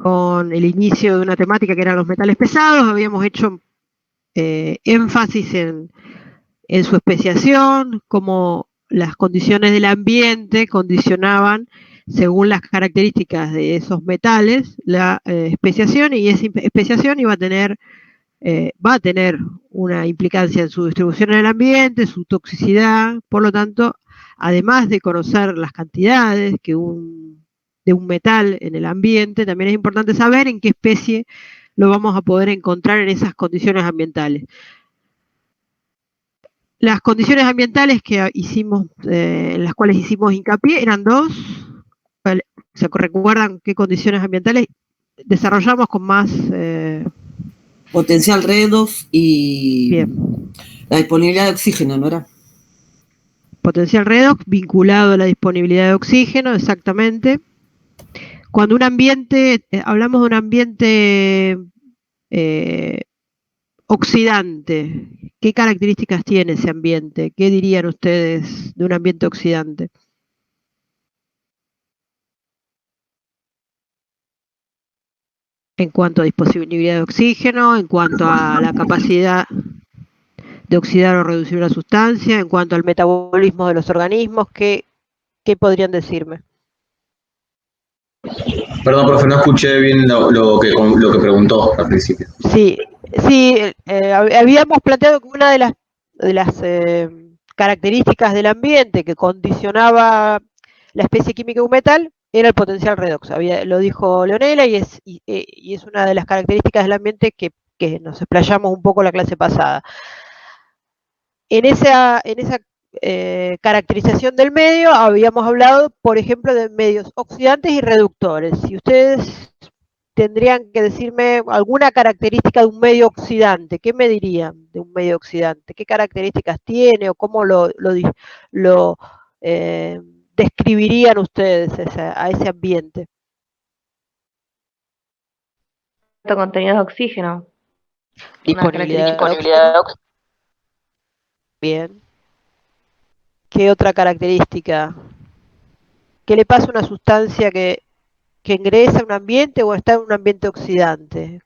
con el inicio de una temática que eran los metales pesados, habíamos hecho énfasis en su especiación, cómo las condiciones del ambiente condicionaban, según las características de esos metales, la especiación, y esa especiación va a tener una implicancia en su distribución en el ambiente, su toxicidad. Por lo tanto, además de conocer las cantidades de un metal en el ambiente, también es importante saber en qué especie lo vamos a poder encontrar en esas condiciones ambientales. Las condiciones ambientales que hicimos, en las cuales hicimos hincapié, eran dos. ¿Se recuerdan qué condiciones ambientales desarrollamos con más? Potencial redox y Bien. La disponibilidad de oxígeno, ¿no era? Potencial redox vinculado a la disponibilidad de oxígeno, exactamente. Cuando un ambiente, hablamos de un ambiente oxidante, ¿qué características tiene ese ambiente? ¿Qué dirían ustedes de un ambiente oxidante? En cuanto a disponibilidad de oxígeno, en cuanto a la capacidad de oxidar o reducir una sustancia, en cuanto al metabolismo de los organismos, ¿qué podrían decirme? Perdón, profe, no escuché bien lo que preguntó al principio. Sí, habíamos planteado que una de las características del ambiente que condicionaba la especie química de un metal era el potencial redox. Lo dijo Leonela y es una de las características del ambiente que nos explayamos un poco la clase pasada. En esa caracterización del medio habíamos hablado, por ejemplo, de medios oxidantes y reductores. Si ustedes tendrían que decirme alguna característica de un medio oxidante, ¿qué me dirían de un medio oxidante? ¿Qué características tiene o cómo lo describirían ustedes a ese ambiente? Alto contenido de oxígeno. Disponibilidad de oxígeno. Bien. ¿Qué otra característica? ¿Qué le pasa a una sustancia que ingresa a un ambiente o está en un ambiente oxidante?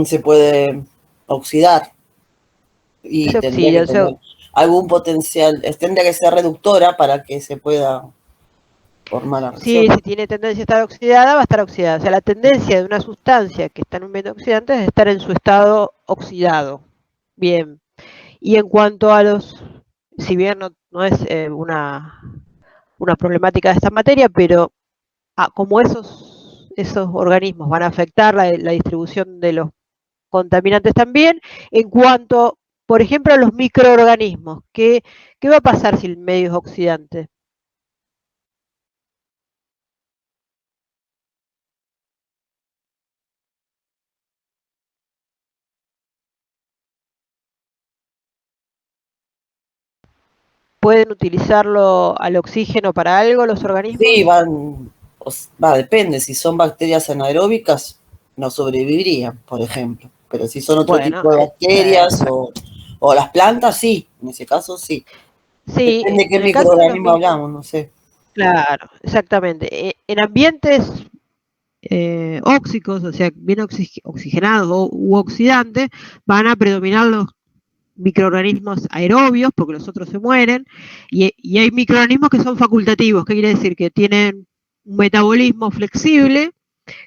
Se puede oxidar y Se tendría oxida, que tener algún potencial, tendría que ser reductora para que se pueda formar la reacción. Sí, si tiene tendencia a estar oxidada, va a estar oxidada. O sea, la tendencia de una sustancia que está en un ambiente oxidante es estar en su estado oxidado. Bien. Y en cuanto a si bien no es una problemática de esta materia, pero como esos organismos van a afectar la distribución de los contaminantes también, en cuanto, por ejemplo, a los microorganismos, ¿qué va a pasar si el medio es oxidante? ¿Pueden utilizarlo al oxígeno para algo los organismos? Sí, depende, si son bacterias anaeróbicas no sobrevivirían, por ejemplo, pero si son otro tipo de bacterias o las plantas, sí, en ese caso sí. Sí, depende de qué microorganismo hablamos, no sé. Claro, exactamente. En ambientes óxicos, o sea, bien oxigenados u oxidantes, van a predominar los microorganismos aerobios, porque los otros se mueren, y hay microorganismos que son facultativos. ¿Qué quiere decir? Que tienen un metabolismo flexible,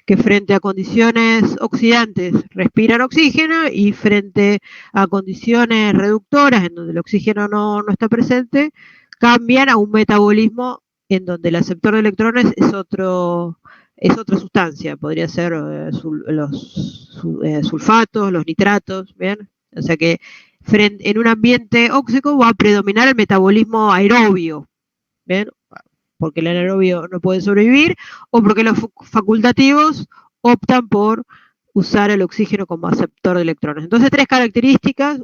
que frente a condiciones oxidantes respiran oxígeno, y frente a condiciones reductoras, en donde el oxígeno no está presente, cambian a un metabolismo en donde el aceptor de electrones es otra sustancia. Podría ser los sulfatos, los nitratos, ¿bien? O sea que en un ambiente óxico va a predominar el metabolismo aerobio, ¿bien? Porque el anaerobio no puede sobrevivir, o porque los facultativos optan por usar el oxígeno como aceptor de electrones. Entonces, 3 características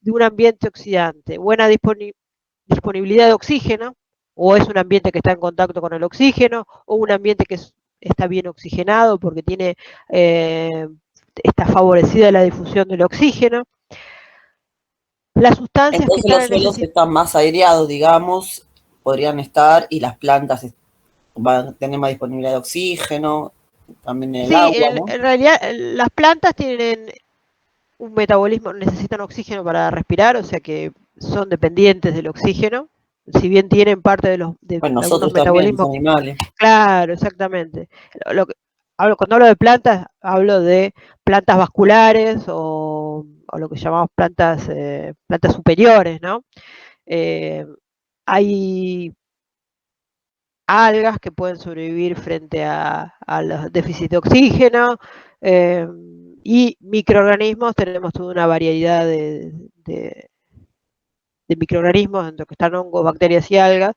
de un ambiente oxidante: buena disponibilidad de oxígeno, o es un ambiente que está en contacto con el oxígeno, o un ambiente que está bien oxigenado porque está favorecida la difusión del oxígeno. Las sustancias entonces los suelos están más aireados, digamos, podrían estar, y las plantas van a tener más disponibilidad de oxígeno, también en el Sí, agua, ¿no? en realidad las plantas tienen un metabolismo, necesitan oxígeno para respirar, o sea que son dependientes del oxígeno, si bien tienen parte de Bueno, algunos nosotros también, los metabolismos. animales. Claro, exactamente. Cuando hablo de plantas, hablo de plantas vasculares o lo que llamamos plantas superiores, ¿no? Eh, Hay algas que pueden sobrevivir frente a los déficits de oxígeno, eh, y microorganismos, tenemos toda una variedad de microorganismos, dentro que están hongos, bacterias y algas,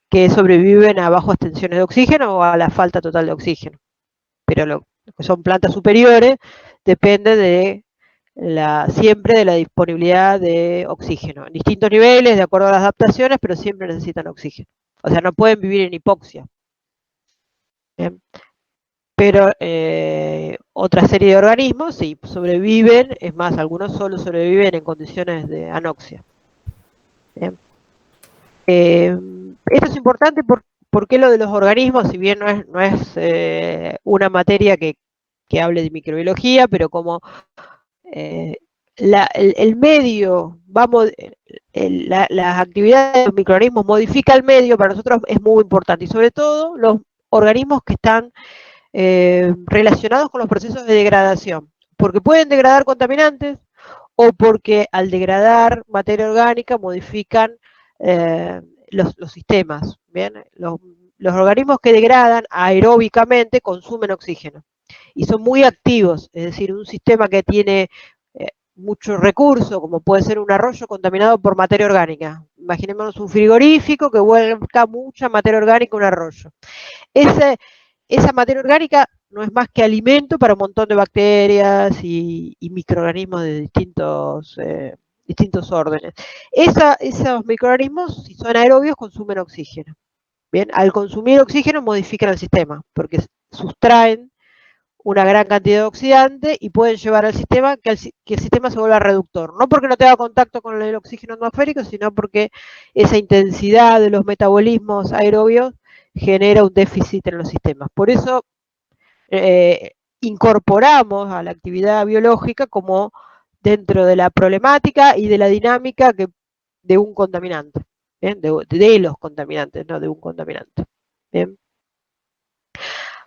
que sobreviven a bajas tensiones de oxígeno o a la falta total de oxígeno. Pero lo que son plantas superiores depende siempre de la disponibilidad de oxígeno, en distintos niveles, de acuerdo a las adaptaciones, pero siempre necesitan oxígeno. O sea, no pueden vivir en hipoxia. ¿Bien? Pero otra serie de organismos sí sobreviven, es más, algunos solo sobreviven en condiciones de anoxia. ¿Bien? Esto es importante porque lo de los organismos, si bien no es una materia que hable de microbiología, pero como el medio, las actividades de los microorganismos modifica el medio, para nosotros es muy importante, y sobre todo los organismos que están relacionados con los procesos de degradación, porque pueden degradar contaminantes o porque al degradar materia orgánica modifican eh, los sistemas. ¿Bien? Los organismos que degradan aeróbicamente consumen oxígeno y son muy activos, es decir, un sistema que tiene mucho recurso, como puede ser un arroyo contaminado por materia orgánica. Imaginémonos un frigorífico que vuelca mucha materia orgánica a un arroyo. Esa materia orgánica no es más que alimento para un montón de bacterias y microorganismos de distintos órdenes. Esos microorganismos, si son aerobios, consumen oxígeno. Bien, al consumir oxígeno modifican el sistema, porque sustraen una gran cantidad de oxidante y pueden llevar al sistema que el sistema se vuelva reductor. No porque no tenga contacto con el oxígeno atmosférico, sino porque esa intensidad de los metabolismos aerobios genera un déficit en los sistemas. Por eso incorporamos a la actividad biológica como dentro de la problemática y de la dinámica de un contaminante, ¿bien? De los contaminantes, no de un contaminante. ¿Bien?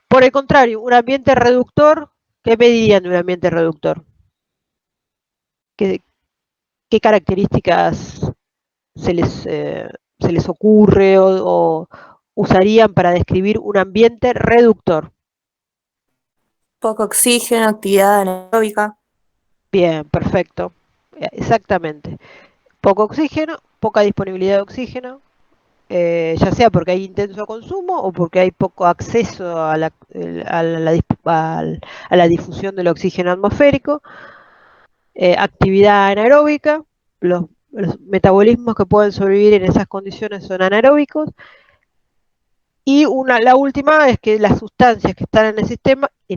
Por el contrario, un ambiente reductor, ¿qué me dirían de un ambiente reductor? ¿Qué características se les ocurre o usarían para describir un ambiente reductor? Poco oxígeno, actividad anaeróbica. Bien, perfecto. Exactamente. Poco oxígeno, poca disponibilidad de oxígeno, ya sea porque hay intenso consumo o porque hay poco acceso a la difusión del oxígeno atmosférico, actividad anaeróbica, los metabolismos que pueden sobrevivir en esas condiciones son anaeróbicos, y la última es que las sustancias que están en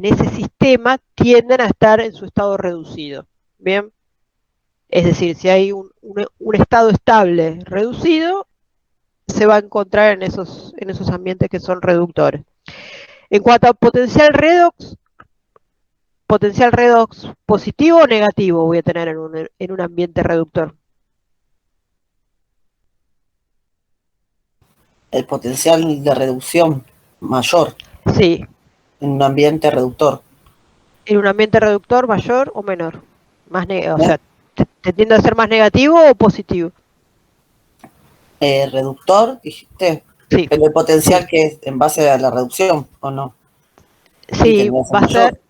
ese sistema tienden a estar en su estado reducido. Bien, es decir, si hay un estado estable reducido, se va a encontrar en esos ambientes que son reductores. En cuanto a potencial redox positivo o negativo voy a tener en un ambiente reductor. El potencial de reducción mayor. Sí. En un ambiente reductor. En un ambiente reductor mayor o menor. O sea, ¿te tiende a ser más negativo o positivo? Reductor, dijiste. Sí. Pero el potencial que es en base a la reducción, ¿o no? Sí, va a ser.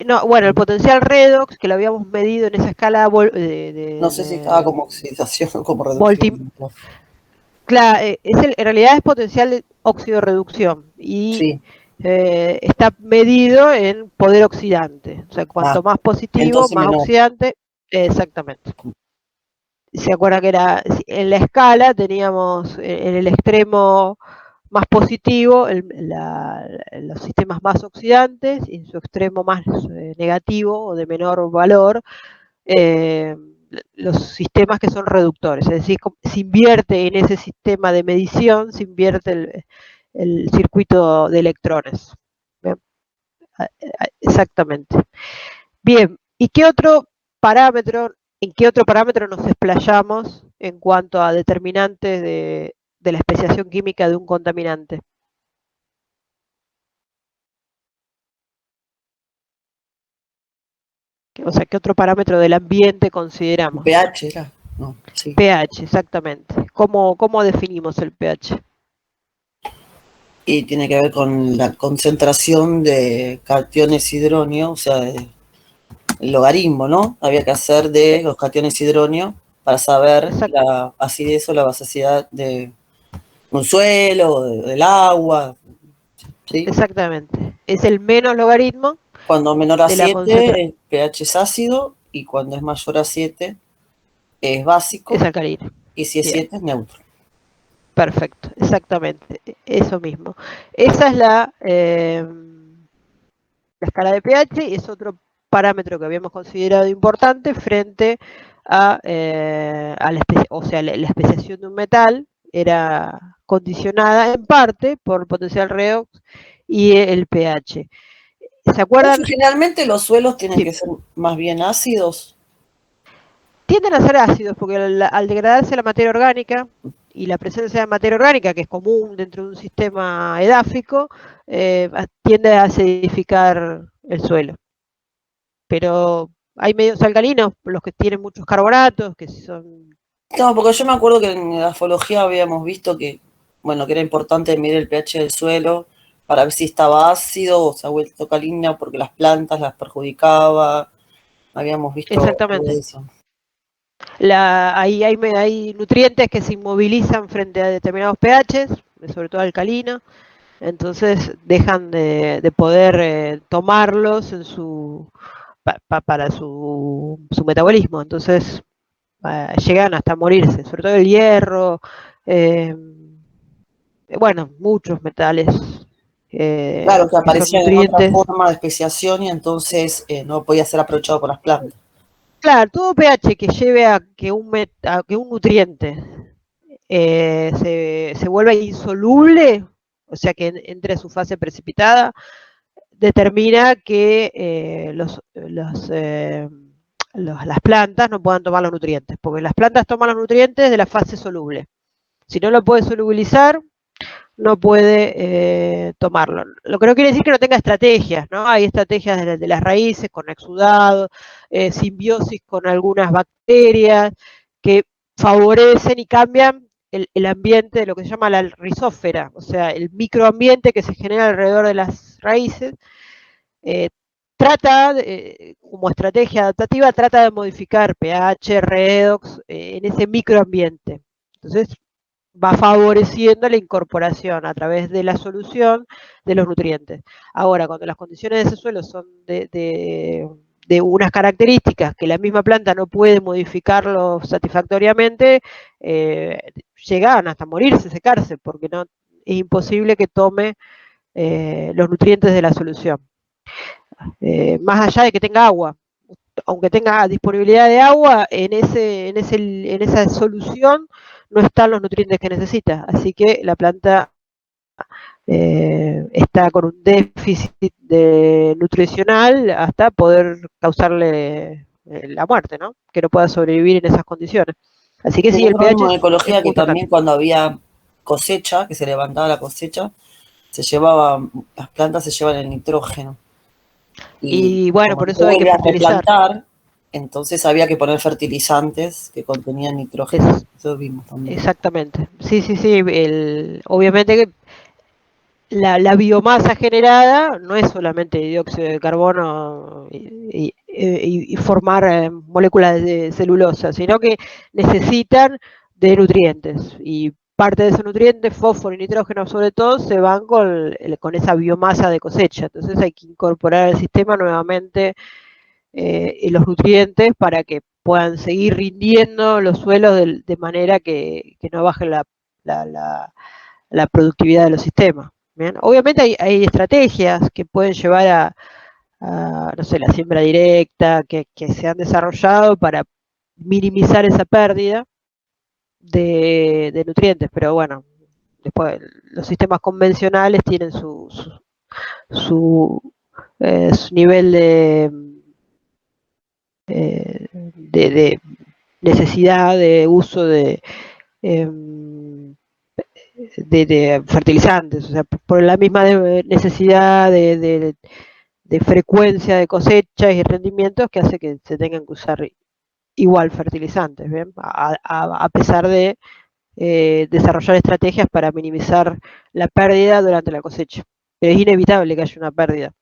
No, bueno, el potencial redox, que lo habíamos medido en esa escala no sé si estaba como oxidación o como reducción. Claro, en realidad es potencial de óxido-reducción y sí. Está medido en poder oxidante. O sea, cuanto más positivo, más menor. Oxidante. Exactamente. Se acuerda que era en la escala teníamos en el extremo más positivo los sistemas más oxidantes y en su extremo más negativo o de menor valor los sistemas que son reductores. Es decir, se invierte en ese sistema de medición, se invierte el circuito de electrones. Exactamente. Bien, ¿y qué otro parámetro, en qué otro parámetro nos explayamos en cuanto a determinantes de la especiación química de un contaminante? O sea, ¿qué otro parámetro del ambiente consideramos? pH era, no, sí. pH, exactamente. ¿Cómo definimos el pH? Y tiene que ver con la concentración de cationes hidronio, o sea, el logaritmo, ¿no? Había que hacer de los cationes hidronio para saber la acidez o la basosidad de un suelo, del agua, ¿sí? Exactamente. Es el menos logaritmo. Cuando menor a de la 7, el pH es ácido, y cuando es mayor a 7 es básico, es alcalino. y si es Bien. 7 es neutro. Perfecto, exactamente, eso mismo. Esa es la escala de pH, y es otro parámetro que habíamos considerado importante frente a la especiación de un metal era condicionada en parte por el potencial redox y el pH. ¿Se acuerdan? Generalmente los suelos tienen Sí. que ser más bien ácidos. Tienden a ser ácidos porque al degradarse la materia orgánica y la presencia de materia orgánica, que es común dentro de un sistema edáfico, tiende a acidificar el suelo. Pero hay medios alcalinos, los que tienen muchos carbonatos, que son... No, porque yo me acuerdo que en edafología habíamos visto que, bueno, que era importante medir el pH del suelo para ver si estaba ácido o se ha vuelto alcalino porque las plantas las perjudicaba. Habíamos visto Exactamente. eso. Hay nutrientes que se inmovilizan frente a determinados pHs, sobre todo alcalino, entonces dejan de poder tomarlos en para su metabolismo, entonces llegan hasta morirse, sobre todo el hierro, bueno, muchos metales. Claro, que Que son aparecían en otra nutrientes. forma de especiación y entonces no podía ser aprovechado por las plantas. Claro, todo pH que lleve a que un nutriente se vuelva insoluble, o sea que entre a su fase precipitada, determina que las plantas no puedan tomar los nutrientes, porque las plantas toman los nutrientes de la fase soluble. Si no lo puede solubilizar, no puede tomarlo. Lo que no quiere decir que no tenga estrategias, ¿no? Hay estrategias de las raíces, con exudado, simbiosis con algunas bacterias, que favorecen y cambian el ambiente de lo que se llama la rizósfera, o sea, el microambiente que se genera alrededor de las raíces. Trata, como estrategia adaptativa, trata de modificar pH, redox en ese microambiente. Entonces, va favoreciendo la incorporación a través de la solución de los nutrientes. Ahora, cuando las condiciones de ese suelo son de unas características que la misma planta no puede modificarlo satisfactoriamente, llegan hasta morirse, secarse, porque no es imposible que tome los nutrientes de la solución. Más allá de que tenga agua, aunque tenga disponibilidad de agua, en esa solución no están los nutrientes que necesita, así que la planta está con un déficit nutricional hasta poder causarle la muerte, ¿no? Que no pueda sobrevivir en esas condiciones. Así que sí, el pH en ecología es muy que también importante. cuando había cosecha, que se levantaba la cosecha, las plantas se llevan el nitrógeno. Y bueno, como por no se eso hay que vuelve a fertilizar. replantar, entonces había que poner fertilizantes que contenían nitrógeno. Eso vimos también. Exactamente. Sí, sí, sí. Obviamente que la biomasa generada no es solamente dióxido de carbono y formar moléculas de celulosa, sino que necesitan de nutrientes. Y parte de esos nutrientes, fósforo y nitrógeno sobre todo, se van con esa biomasa de cosecha. Entonces hay que incorporar al sistema nuevamente los nutrientes para que puedan seguir rindiendo los suelos de manera que no baje la productividad de los sistemas. ¿Bien? Obviamente hay estrategias que pueden llevar no sé, la siembra directa, que se han desarrollado para minimizar esa pérdida de nutrientes, pero bueno, después los sistemas convencionales tienen su su nivel de necesidad de uso de fertilizantes, o sea, por la misma necesidad de frecuencia de cosechas y rendimientos que hace que se tengan que usar igual fertilizantes, ¿bien? A pesar de desarrollar estrategias para minimizar la pérdida durante la cosecha. Pero es inevitable que haya una pérdida.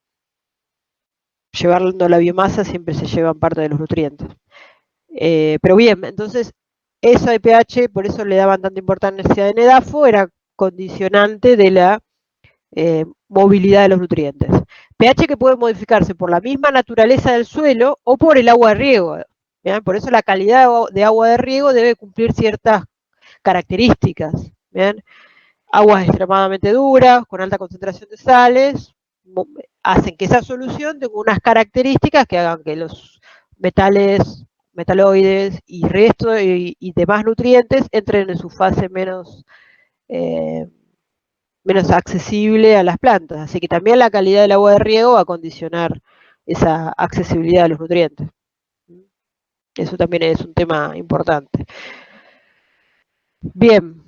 Llevando la biomasa siempre se llevan parte de los nutrientes. Pero bien, entonces, eso de pH, por eso le daban tanta importancia de NEDAFO, era condicionante de la movilidad de los nutrientes. pH que puede modificarse por la misma naturaleza del suelo o por el agua de riego. ¿Bien? Por eso la calidad de agua de riego debe cumplir ciertas características. ¿Bien? Aguas extremadamente duras, con alta concentración de sales, hacen que esa solución tenga unas características que hagan que los metales, metaloides y resto y demás nutrientes entren en su fase menos accesible a las plantas. Así que también la calidad del agua de riego va a condicionar esa accesibilidad a los nutrientes. Eso también es un tema importante. Bien,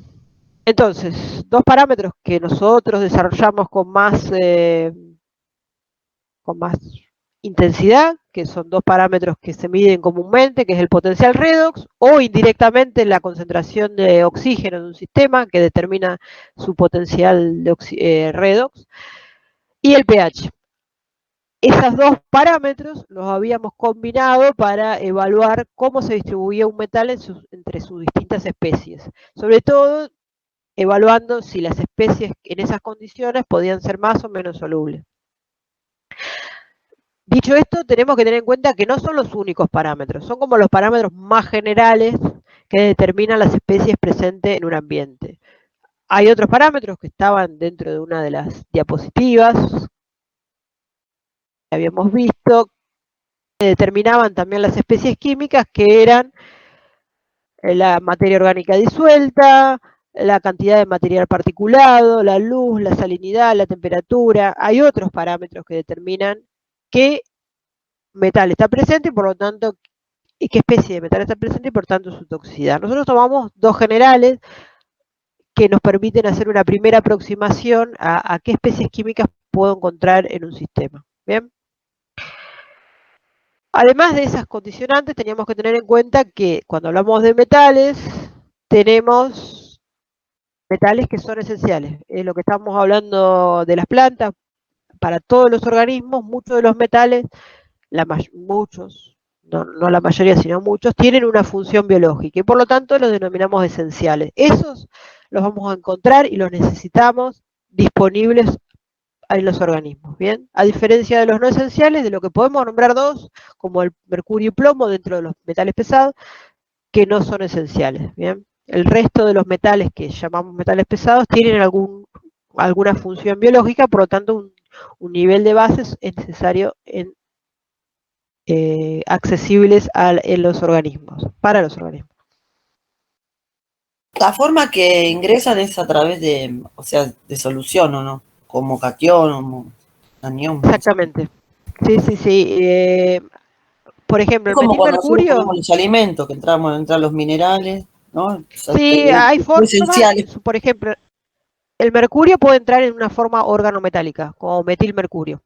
entonces, dos parámetros que nosotros desarrollamos con más intensidad, que son dos parámetros que se miden comúnmente, que es el potencial redox o indirectamente la concentración de oxígeno de un sistema que determina su potencial de redox, y el pH. Esos dos parámetros los habíamos combinado para evaluar cómo se distribuía un metal entre sus distintas especies. Sobre todo, evaluando si las especies en esas condiciones podían ser más o menos solubles. Dicho esto, tenemos que tener en cuenta que no son los únicos parámetros, son como los parámetros más generales que determinan las especies presentes en un ambiente. Hay otros parámetros que estaban dentro de una de las diapositivas que habíamos visto, que determinaban también las especies químicas, que eran la materia orgánica disuelta, la cantidad de material particulado, la luz, la salinidad, la temperatura. Hay otros parámetros que determinan qué metal está presente y por lo tanto, qué especie de metal está presente y por tanto su toxicidad. Nosotros tomamos dos generales que nos permiten hacer una primera aproximación a qué especies químicas puedo encontrar en un sistema. ¿Bien? Además de esas condicionantes, teníamos que tener en cuenta que cuando hablamos de metales, tenemos metales que son esenciales. Es lo que estamos hablando de las plantas. Para todos los organismos, muchos de los metales, muchos, no la mayoría, sino muchos, tienen una función biológica y por lo tanto los denominamos esenciales. Esos los vamos a encontrar y los necesitamos disponibles en los organismos, ¿bien? A diferencia de los no esenciales, de lo que podemos nombrar dos, como el mercurio y plomo dentro de los metales pesados, que no son esenciales, ¿bien? El resto de los metales que llamamos metales pesados tienen alguna función biológica, por lo tanto un nivel de bases es necesario accesibles en los organismos, para los organismos. La forma que ingresan es a través de, o sea, de solución, ¿o no? Como catión, como anión. Exactamente. Sí. Por ejemplo, es como cuando metilmercurio. comemos los alimentos, que entran los minerales, ¿no? O sea, sí, hay formas. Esenciales. Por ejemplo, el mercurio puede entrar en una forma organometálica, como metilmercurio.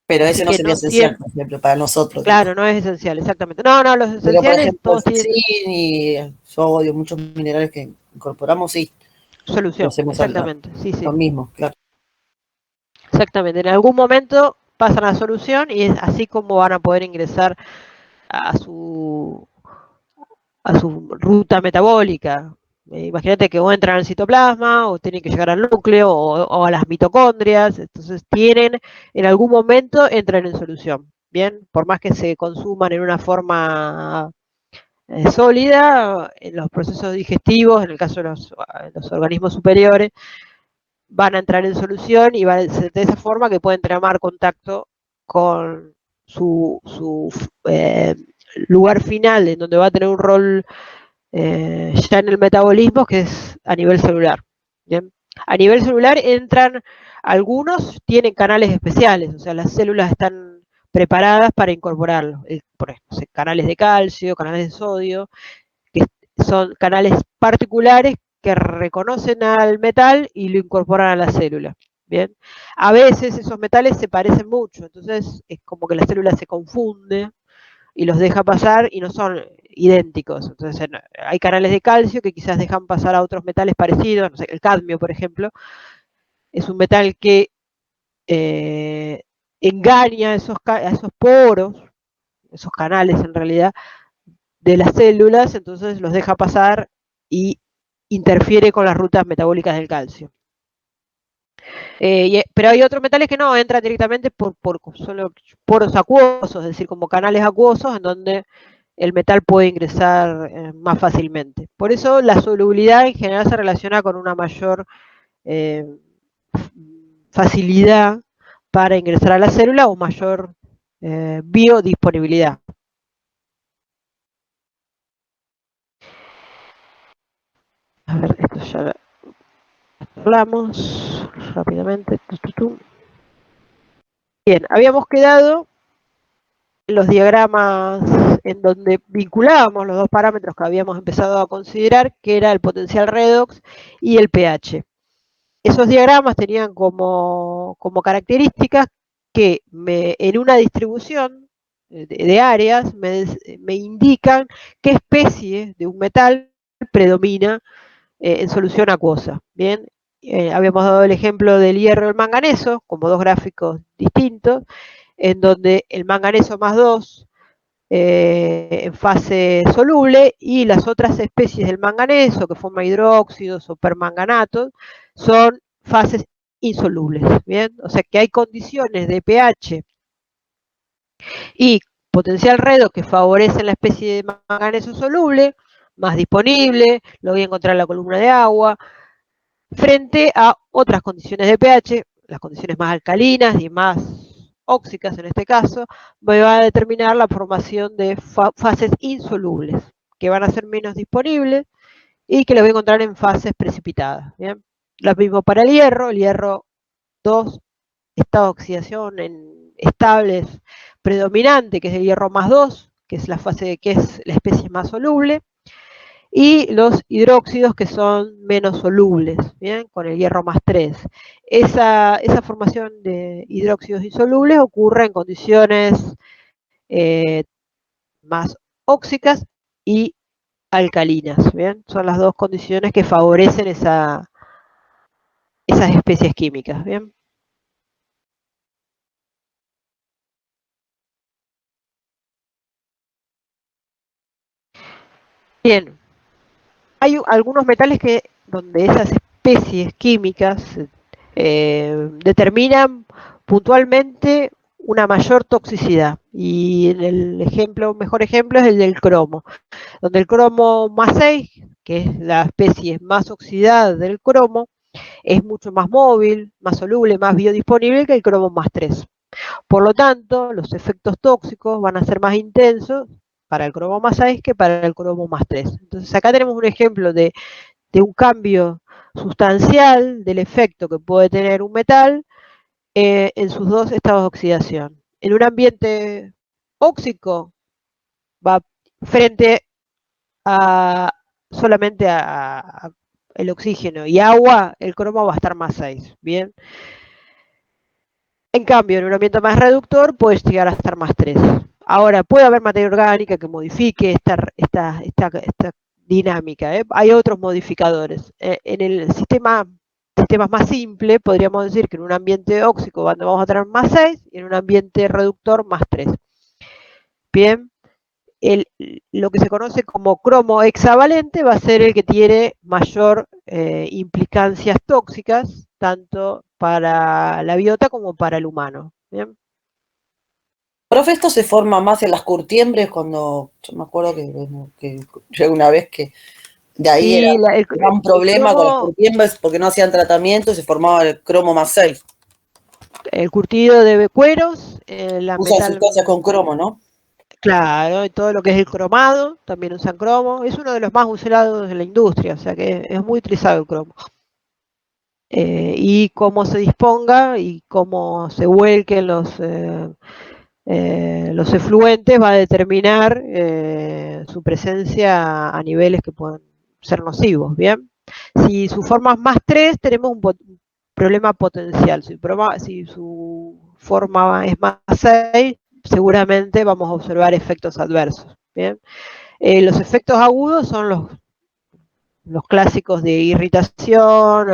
Pero ese no sería esencial, por ejemplo, para nosotros. Claro, no es esencial, exactamente. No, los esenciales. Pero, por ejemplo, todos el zinc y sodio, muchos minerales que incorporamos, sí. Solución, exactamente. Sí. Lo mismo, claro. Exactamente. En algún momento pasan a solución y es así como van a poder ingresar a su ruta metabólica. Imagínate que o entran al citoplasma, o tienen que llegar al núcleo, o a las mitocondrias, entonces en algún momento entran en solución, ¿bien? Por más que se consuman en una forma sólida, en los procesos digestivos, en el caso de los organismos superiores, van a entrar en solución y van a ser de esa forma que pueden tomar contacto con su lugar final, en donde va a tener un rol ya en el metabolismo, que es a nivel celular. ¿Bien? A nivel celular entran Algunos tienen canales especiales, o sea, las células están preparadas para incorporarlos, por ejemplo, canales de calcio, canales de sodio, que son canales particulares que reconocen al metal y lo incorporan a la célula. Bien, a veces esos metales se parecen mucho, entonces es como que la célula se confunde y los deja pasar y no son idénticos. Entonces hay canales de calcio que quizás dejan pasar a otros metales parecidos, no sé, el cadmio, por ejemplo, es un metal que engaña a esos poros, esos canales en realidad, de las células, entonces los deja pasar y interfiere con las rutas metabólicas del calcio. Pero hay otros metales que no, entran directamente por solo poros acuosos, es decir, como canales acuosos en donde el metal puede ingresar más fácilmente. Por eso la solubilidad en general se relaciona con una mayor facilidad para ingresar a la célula o mayor biodisponibilidad. A ver, esto ya hablamos rápidamente. Bien, habíamos quedado en los diagramas en donde vinculábamos los dos parámetros que habíamos empezado a considerar, que era el potencial redox y el pH. Esos diagramas tenían como características que en una distribución de áreas me indican qué especie de un metal predomina en solución acuosa. Bien, habíamos dado el ejemplo del hierro y el manganeso como dos gráficos distintos, en donde el manganeso más 2 en fase soluble y las otras especies del manganeso, que forman hidróxidos o permanganatos, son fases insolubles. Bien, o sea que hay condiciones de pH y potencial redox que favorecen la especie de manganeso soluble, más disponible, lo voy a encontrar en la columna de agua, frente a otras condiciones de pH, las condiciones más alcalinas y más óxicas en este caso, me va a determinar la formación de fases insolubles, que van a ser menos disponibles y que las voy a encontrar en fases precipitadas. ¿Bien? Lo mismo para el hierro 2, estado de oxidación en estables predominante, que es el hierro más 2, que es la fase que es la especie más soluble, y los hidróxidos que son menos solubles, ¿bien? Con el hierro más 3. Esa formación de hidróxidos insolubles ocurre en condiciones más óxicas y alcalinas, ¿bien? Son las dos condiciones que favorecen esas especies químicas, ¿bien? Bien, hay algunos metales donde esas especies químicas determinan puntualmente una mayor toxicidad. Y el mejor ejemplo es el del cromo, donde el cromo más 6, que es la especie más oxidada del cromo, es mucho más móvil, más soluble, más biodisponible que el cromo más 3. Por lo tanto, los efectos tóxicos van a ser más intensos para el cromo más 6 que para el cromo más 3. Entonces acá tenemos un ejemplo de un cambio sustancial del efecto que puede tener un metal en sus dos estados de oxidación. En un ambiente óxico va frente a solamente a el oxígeno y agua, el cromo va a estar más 6, ¿bien? En cambio, en un ambiente más reductor puede llegar a estar más 3. Ahora, puede haber materia orgánica que modifique esta dinámica. Hay otros modificadores. En el sistemas más simples, podríamos decir que en un ambiente óxico vamos a tener más 6 y en un ambiente reductor más 3. Bien, lo que se conoce como cromo hexavalente va a ser el que tiene mayor implicancias tóxicas, tanto para la biota como para el humano. ¿Bien? Profe, esto se forma más en las curtiembres cuando, yo me acuerdo que yo una vez que de ahí sí, era un problema con las curtiembres porque no hacían tratamiento y se formaba el cromo más 6. El curtido de cueros, Usa sustancias con cromo, ¿no? Claro, y todo lo que es el cromado, también usan cromo. Es uno de los más usados en la industria, o sea que es muy utilizado el cromo. y cómo se disponga y cómo se vuelquen los efluentes va a determinar su presencia a niveles que pueden ser nocivos, ¿bien? Si su forma es más 3, tenemos un problema potencial. Si su forma es más 6, seguramente vamos a observar efectos adversos, ¿bien? Los efectos agudos son los clásicos de irritación,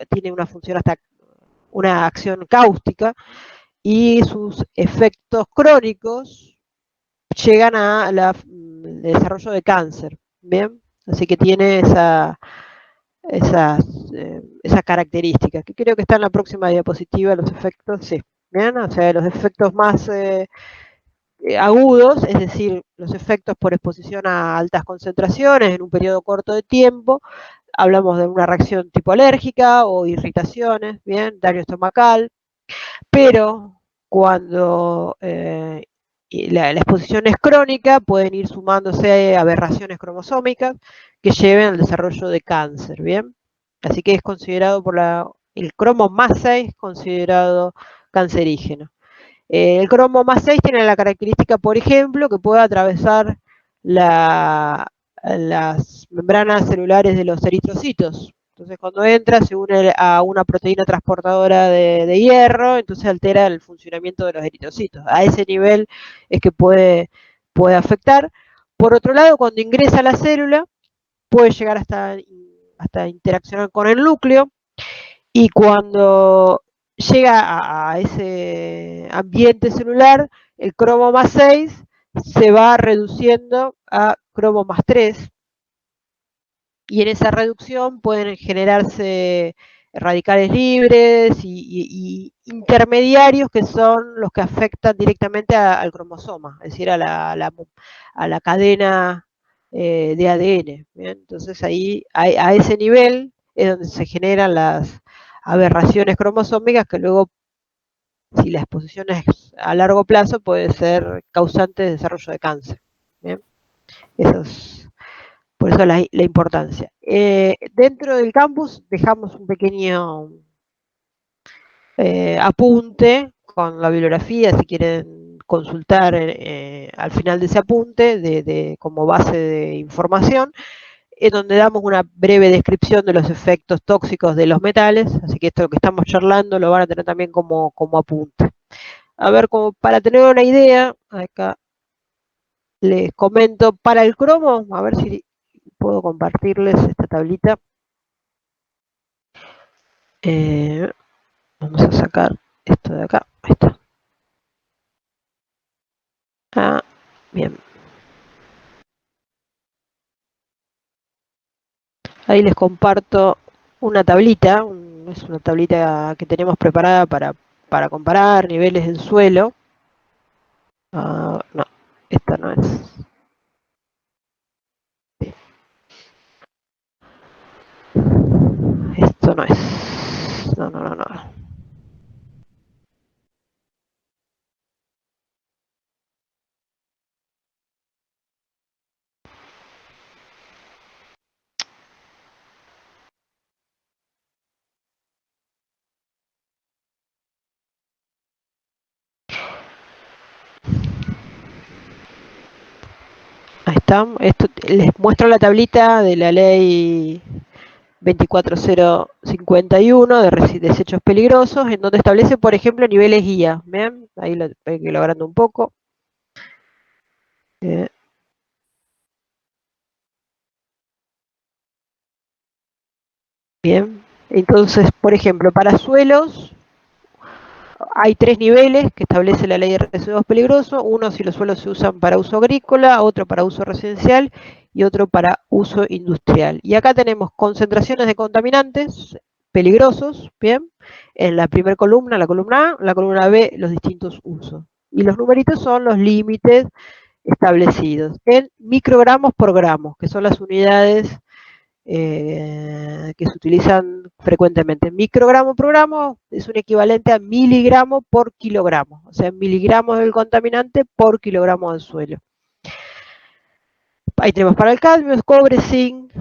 tiene una función hasta una acción cáustica, y sus efectos crónicos llegan a el desarrollo de cáncer, ¿bien? Así que tiene esa característica, que creo que está en la próxima diapositiva, los efectos, sí, ¿bien? O sea, los efectos más agudos, es decir, los efectos por exposición a altas concentraciones en un periodo corto de tiempo, hablamos de una reacción tipo alérgica o irritaciones, ¿bien? Daño estomacal, pero cuando la exposición es crónica, pueden ir sumándose aberraciones cromosómicas que lleven al desarrollo de cáncer, ¿bien? Así que es considerado el cromo más 6 considerado cancerígeno. El cromo más 6 tiene la característica, por ejemplo, que puede atravesar las membranas celulares de los eritrocitos. Entonces, cuando entra, se une a una proteína transportadora de hierro, entonces altera el funcionamiento de los eritrocitos. A ese nivel es que puede afectar. Por otro lado, cuando ingresa a la célula, puede llegar hasta interaccionar con el núcleo, y cuando llega a ese ambiente celular, el cromo más 6 se va reduciendo a cromo más 3, y en esa reducción pueden generarse radicales libres y intermediarios, que son los que afectan directamente al cromosoma, es decir, a la cadena de ADN, ¿bien? Entonces ahí, a ese nivel, es donde se generan las aberraciones cromosómicas, que luego, si la exposición es a largo plazo, puede ser causante de desarrollo de cáncer, ¿bien? Por eso la importancia. Dentro del campus dejamos un pequeño apunte con la bibliografía, si quieren consultar al final de ese apunte como base de información, en donde damos una breve descripción de los efectos tóxicos de los metales, así que esto que estamos charlando lo van a tener también como apunte. A ver, como para tener una idea, acá les comento, para el cromo, a ver si puedo compartirles esta tablita. Vamos a sacar esto de acá. Ahí está. Ah, bien. Ahí les comparto una tablita. Es una tablita que tenemos preparada para comparar niveles del suelo. No, esta no es. Esto no es. No. Ahí está. Esto, les muestro la tablita de la ley 24051 de desechos peligrosos, en donde establece, por ejemplo, niveles guía. ¿Ven? Ahí lo estoy logrando un poco. Bien. Entonces, por ejemplo, para suelos hay 3 niveles que establece la ley de residuos peligrosos. Uno, si los suelos se usan para uso agrícola, otro para uso residencial y otro para uso industrial. Y acá tenemos concentraciones de contaminantes peligrosos, bien, en la primera columna, la columna A, la columna B, los distintos usos. Y los numeritos son los límites establecidos en microgramos por gramo, que son las unidades que se utilizan frecuentemente. Microgramo por gramo es un equivalente a miligramo por kilogramo, o sea, miligramos del contaminante por kilogramo del suelo. Ahí tenemos para el cadmio, cobre, zinc,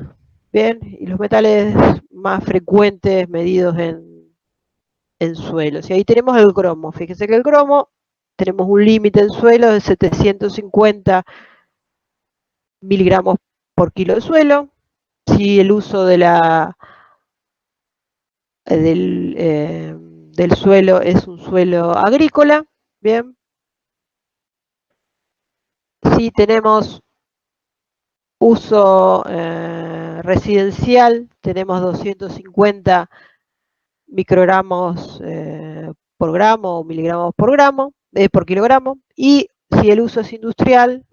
Bien, y los metales más frecuentes medidos en suelos. Y ahí tenemos el cromo. Fíjense que el cromo, tenemos un límite en suelo de 750 miligramos por kilo de suelo. Si el uso del suelo es un suelo agrícola, bien. Si tenemos uso residencial, tenemos 250 microgramos por gramo o miligramos por gramo, por kilogramo. Y si el uso es industrial,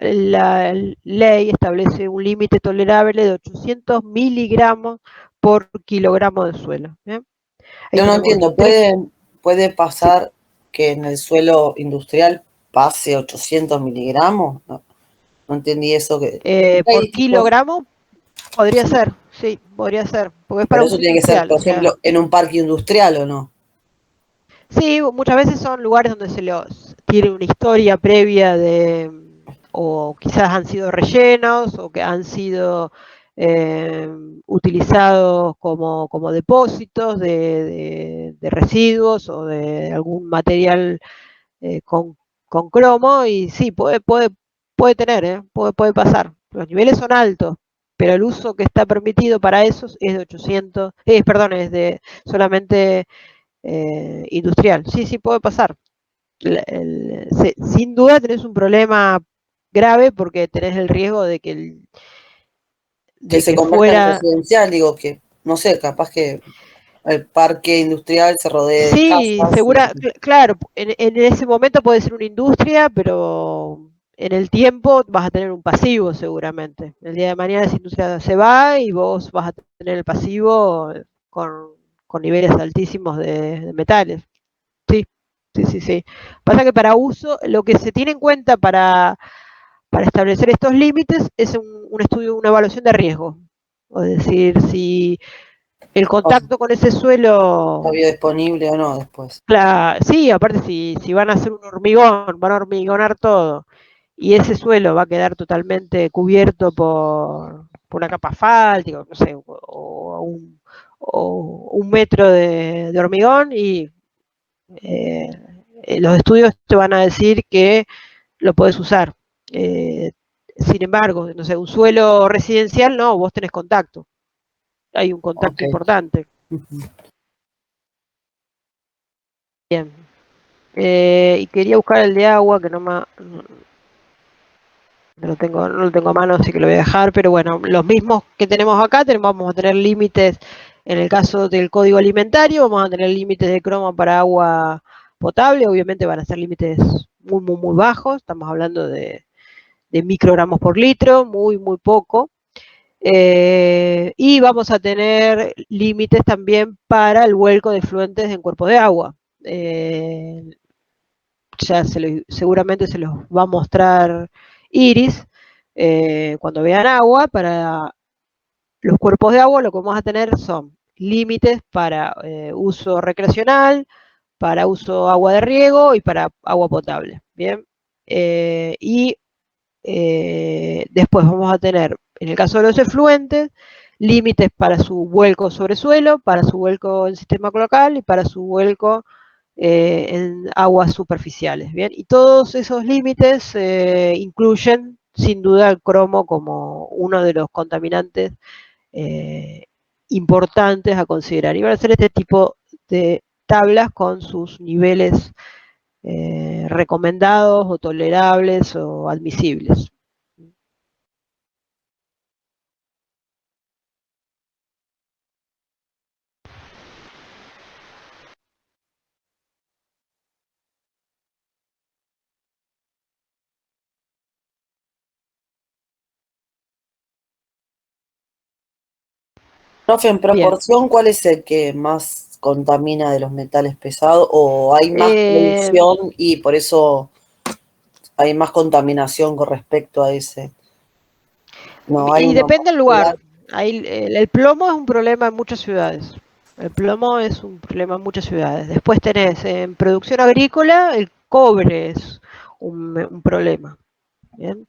la ley establece un límite tolerable de 800 miligramos por kilogramo de suelo. ¿Bien? Yo no entiendo, ¿puede pasar que en el suelo industrial pase 800 miligramos? No entendí eso. Por kilogramo podría ser, sí, podría ser. Porque es para pero eso tiene que ser, por ejemplo, en un parque industrial, ¿o no? Sí, muchas veces son lugares donde tiene una historia previa o quizás han sido rellenos, o que han sido utilizados como depósitos de residuos o de algún material con cromo, y sí, puede tener, puede pasar. Los niveles son altos, pero el uso que está permitido para esos es de 800, perdón, es de solamente industrial. Sí, sí, puede pasar. Sin duda tenés un problema grave porque tenés el riesgo de que se convierta en residencial, digo que, no sé, capaz que el parque industrial se rodee de casas. Claro, en ese momento puede ser una industria, pero en el tiempo vas a tener un pasivo seguramente. El día de mañana esa industria se va y vos vas a tener el pasivo con niveles altísimos de metales. Sí, sí, sí, sí. Pasa que para uso, lo que se tiene en cuenta para establecer estos límites es un estudio, una evaluación de riesgo. Es decir, si el contacto con ese suelo... ¿Está biodisponible o no después? Sí, aparte si van a hacer un hormigón, van a hormigonar todo, y ese suelo va a quedar totalmente cubierto por una capa asfáltica, no sé, o un metro de hormigón, y los estudios te van a decir que lo podés usar. Sin embargo, no sé, un suelo residencial, no, vos tenés contacto. Hay un contacto importante. Bien. Y quería buscar el de agua, que no lo tengo a mano, así que lo voy a dejar, pero bueno, los mismos que tenemos acá, vamos a tener límites en el caso del código alimentario, vamos a tener límites de cromo para agua potable, obviamente van a ser límites muy, muy, muy bajos, estamos hablando de microgramos por litro, muy, muy poco. Y vamos a tener límites también para el vuelco de fluentes en cuerpos de agua. Ya seguramente se los va a mostrar Iris cuando vean agua. Para los cuerpos de agua lo que vamos a tener son límites para uso recreacional, para uso agua de riego y para agua potable. Bien. Y después vamos a tener, en el caso de los efluentes, límites para su vuelco sobre suelo, para su vuelco en sistema cloacal y para su vuelco en aguas superficiales. ¿Bien? Y todos esos límites incluyen sin duda el cromo como uno de los contaminantes importantes a considerar. Y van a ser este tipo de tablas con sus niveles recomendados o tolerables o admisibles. Profe, en proporción, bien, ¿cuál es el que más contamina de los metales pesados? ¿O hay más producción y por eso hay más contaminación con respecto a ese? No, y depende del lugar. El plomo es un problema en muchas ciudades. El plomo es un problema en muchas ciudades. Después tenés en producción agrícola, el cobre es un problema. ¿Bien?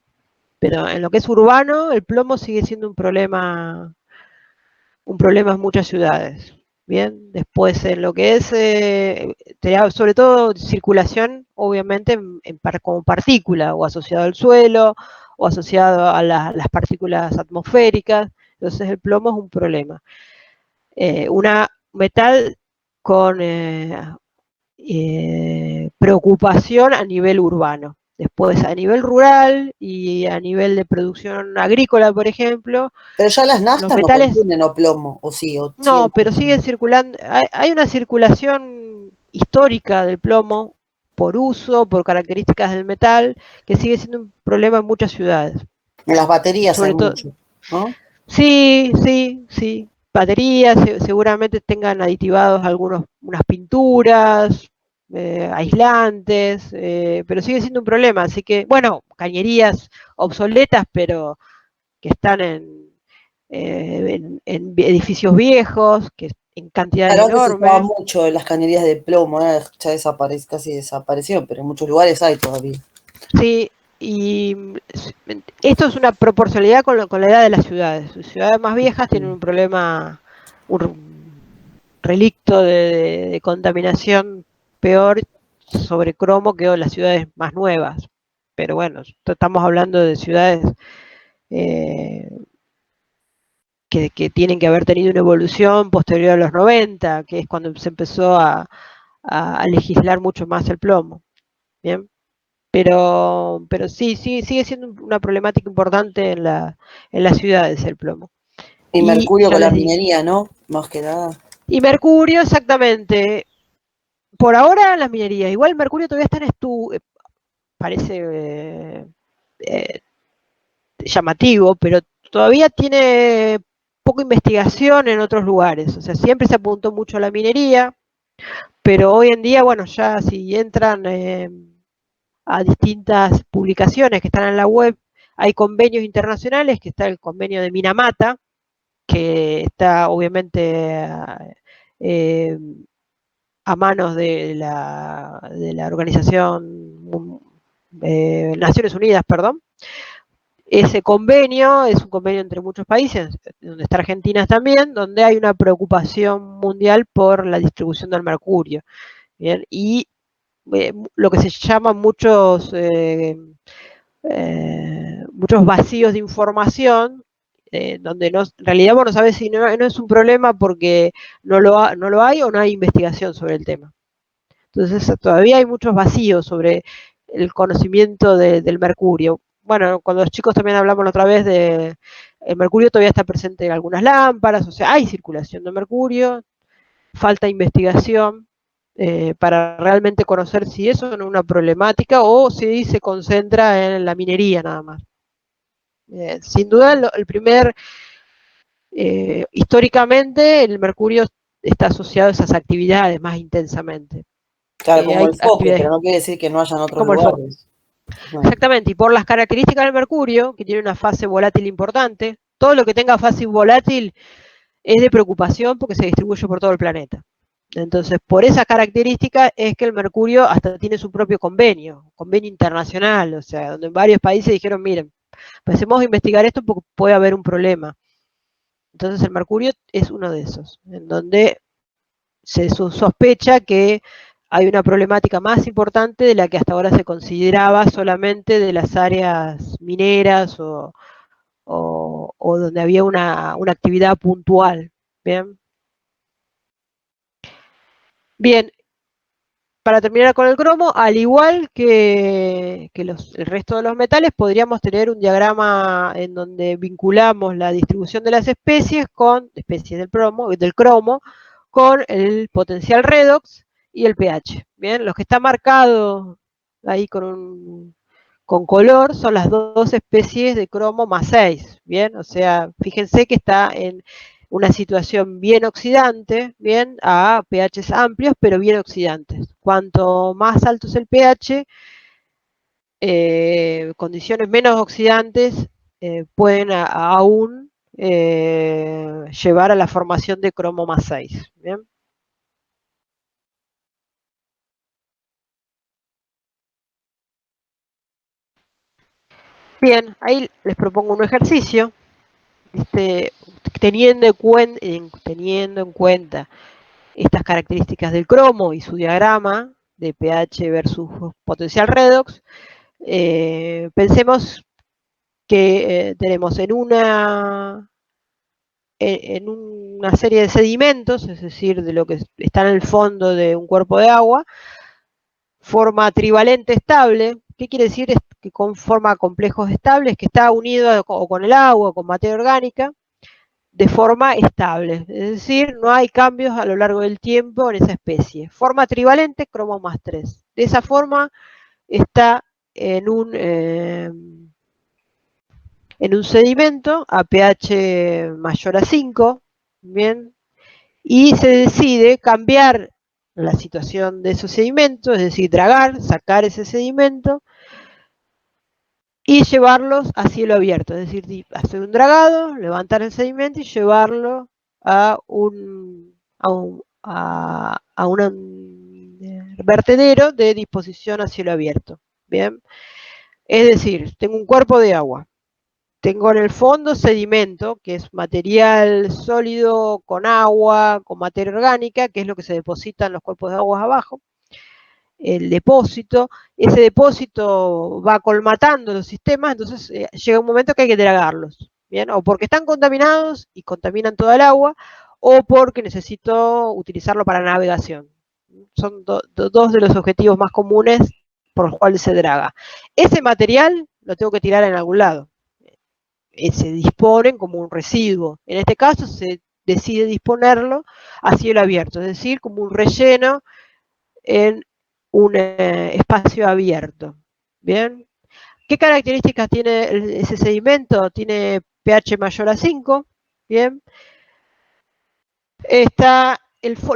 Pero en lo que es urbano, el plomo sigue siendo un problema en muchas ciudades. Bien, después en lo que es, sobre todo circulación, obviamente como partícula, o asociado al suelo, o asociado a las partículas atmosféricas, entonces el plomo es un problema. Una metal con preocupación a nivel urbano. Después, a nivel rural y a nivel de producción agrícola, por ejemplo, Pero ya las los naftas no metales, contienen o plomo, o sí, o no, siguen pero siguen conteniendo. circulando. Hay una circulación histórica del plomo por uso, por características del metal, que sigue siendo un problema en muchas ciudades. En las baterías hay Sobre todo, mucho, ¿no? sí, sí, sí. Baterías seguramente tengan aditivados unas pinturas, aislantes, pero sigue siendo un problema. Así que, bueno, cañerías obsoletas, pero que están en edificios viejos, que en cantidades Claro, antes se usaba enormes. mucho en las cañerías de plomo, ya casi desapareció, pero en muchos lugares hay todavía. Sí, y esto es una proporcionalidad con la edad de las ciudades. Las ciudades más viejas tienen un problema, un relicto de contaminación peor sobre cromo que las ciudades más nuevas. Pero bueno, estamos hablando de ciudades eh, que tienen que haber tenido una evolución posterior a los 90, que es cuando se empezó a legislar mucho más el plomo. ¿Bien? Pero sí, sí, sigue siendo una problemática importante en las ciudades el plomo. Y Y mercurio ya con la les digo. minería, ¿no? Más que nada. Y mercurio, exactamente. Por ahora las minerías. Igual mercurio todavía está en parece eh, llamativo, pero todavía tiene poca investigación en otros lugares. O sea, siempre se apuntó mucho a la minería, pero hoy en día, bueno, ya si entran a distintas publicaciones que están en la web, hay convenios internacionales, que está el convenio de Minamata, que está obviamente eh, a manos de la organización Naciones Unidas, perdón. Ese convenio es un convenio entre muchos países, donde está Argentina también, donde hay una preocupación mundial por la distribución del mercurio. ¿Bien? Y lo que se llama muchos vacíos de información, donde en realidad vos no sabés si no es un problema porque no lo hay o no hay investigación sobre el tema. Entonces todavía hay muchos vacíos sobre el conocimiento del mercurio. Bueno, cuando los chicos también hablamos la otra vez de el mercurio todavía está presente en algunas lámparas, o sea, hay circulación de mercurio, falta investigación para realmente conocer si eso es una problemática o si se concentra en la minería nada más. Sin duda, históricamente el mercurio está asociado a esas actividades más intensamente. Claro, como Hay el foco, pero actividades no quiere decir que no haya en otros como el foco. lugares. No. Exactamente, y por las características del mercurio, que tiene una fase volátil importante, todo lo que tenga fase volátil es de preocupación porque se distribuye por todo el planeta. Entonces, por esas características es que el mercurio hasta tiene su propio convenio internacional, o sea, donde varios países dijeron, miren, empecemos a investigar esto porque puede haber un problema. Entonces, el mercurio es uno de esos, en donde se sospecha que hay una problemática más importante de la que hasta ahora se consideraba solamente de las áreas mineras o donde había una actividad puntual. Bien. Bien, para terminar con el cromo, al igual que el resto de los metales, podríamos tener un diagrama en donde vinculamos la distribución de las especies con especies del cromo, con el potencial redox y el pH. Bien, los que está marcado ahí con color son las dos especies de cromo más 6. Bien, o sea, fíjense que está en una situación bien oxidante, bien, a pHs amplios, pero bien oxidantes. Cuanto más alto es el pH, condiciones menos oxidantes pueden aún llevar a la formación de cromo más 6. ¿Bien? Bien, ahí les propongo un ejercicio, teniendo en cuenta estas características del cromo y su diagrama de pH versus potencial redox. Pensemos que tenemos en una serie de sedimentos, es decir, de lo que está en el fondo de un cuerpo de agua, forma trivalente estable. ¿Qué quiere decir? Es que conforma complejos estables, que está unido o con el agua o con materia orgánica de forma estable, es decir, no hay cambios a lo largo del tiempo en esa especie. Forma trivalente, cromo más 3. De esa forma está en un sedimento a pH mayor a 5, ¿bien? Y se decide cambiar la situación de esos sedimentos, es decir, dragar, sacar ese sedimento y llevarlos a cielo abierto, es decir, hacer un dragado, levantar el sedimento y llevarlo a un vertedero de disposición a cielo abierto. Bien, es decir, tengo un cuerpo de agua, tengo en el fondo sedimento, que es material sólido con agua, con materia orgánica, que es lo que se deposita en los cuerpos de agua abajo. El depósito, ese depósito va colmatando los sistemas, entonces llega un momento que hay que dragarlos, ¿bien? O porque están contaminados y contaminan toda el agua, o porque necesito utilizarlo para navegación. Son dos de los objetivos más comunes por los cuales se draga. Ese material lo tengo que tirar en algún lado. Se disponen como un residuo. En este caso se decide disponerlo a cielo abierto, es decir, como un relleno en un espacio abierto. ¿Bien? ¿Qué características tiene ese sedimento? Tiene pH mayor a 5. ¿Bien?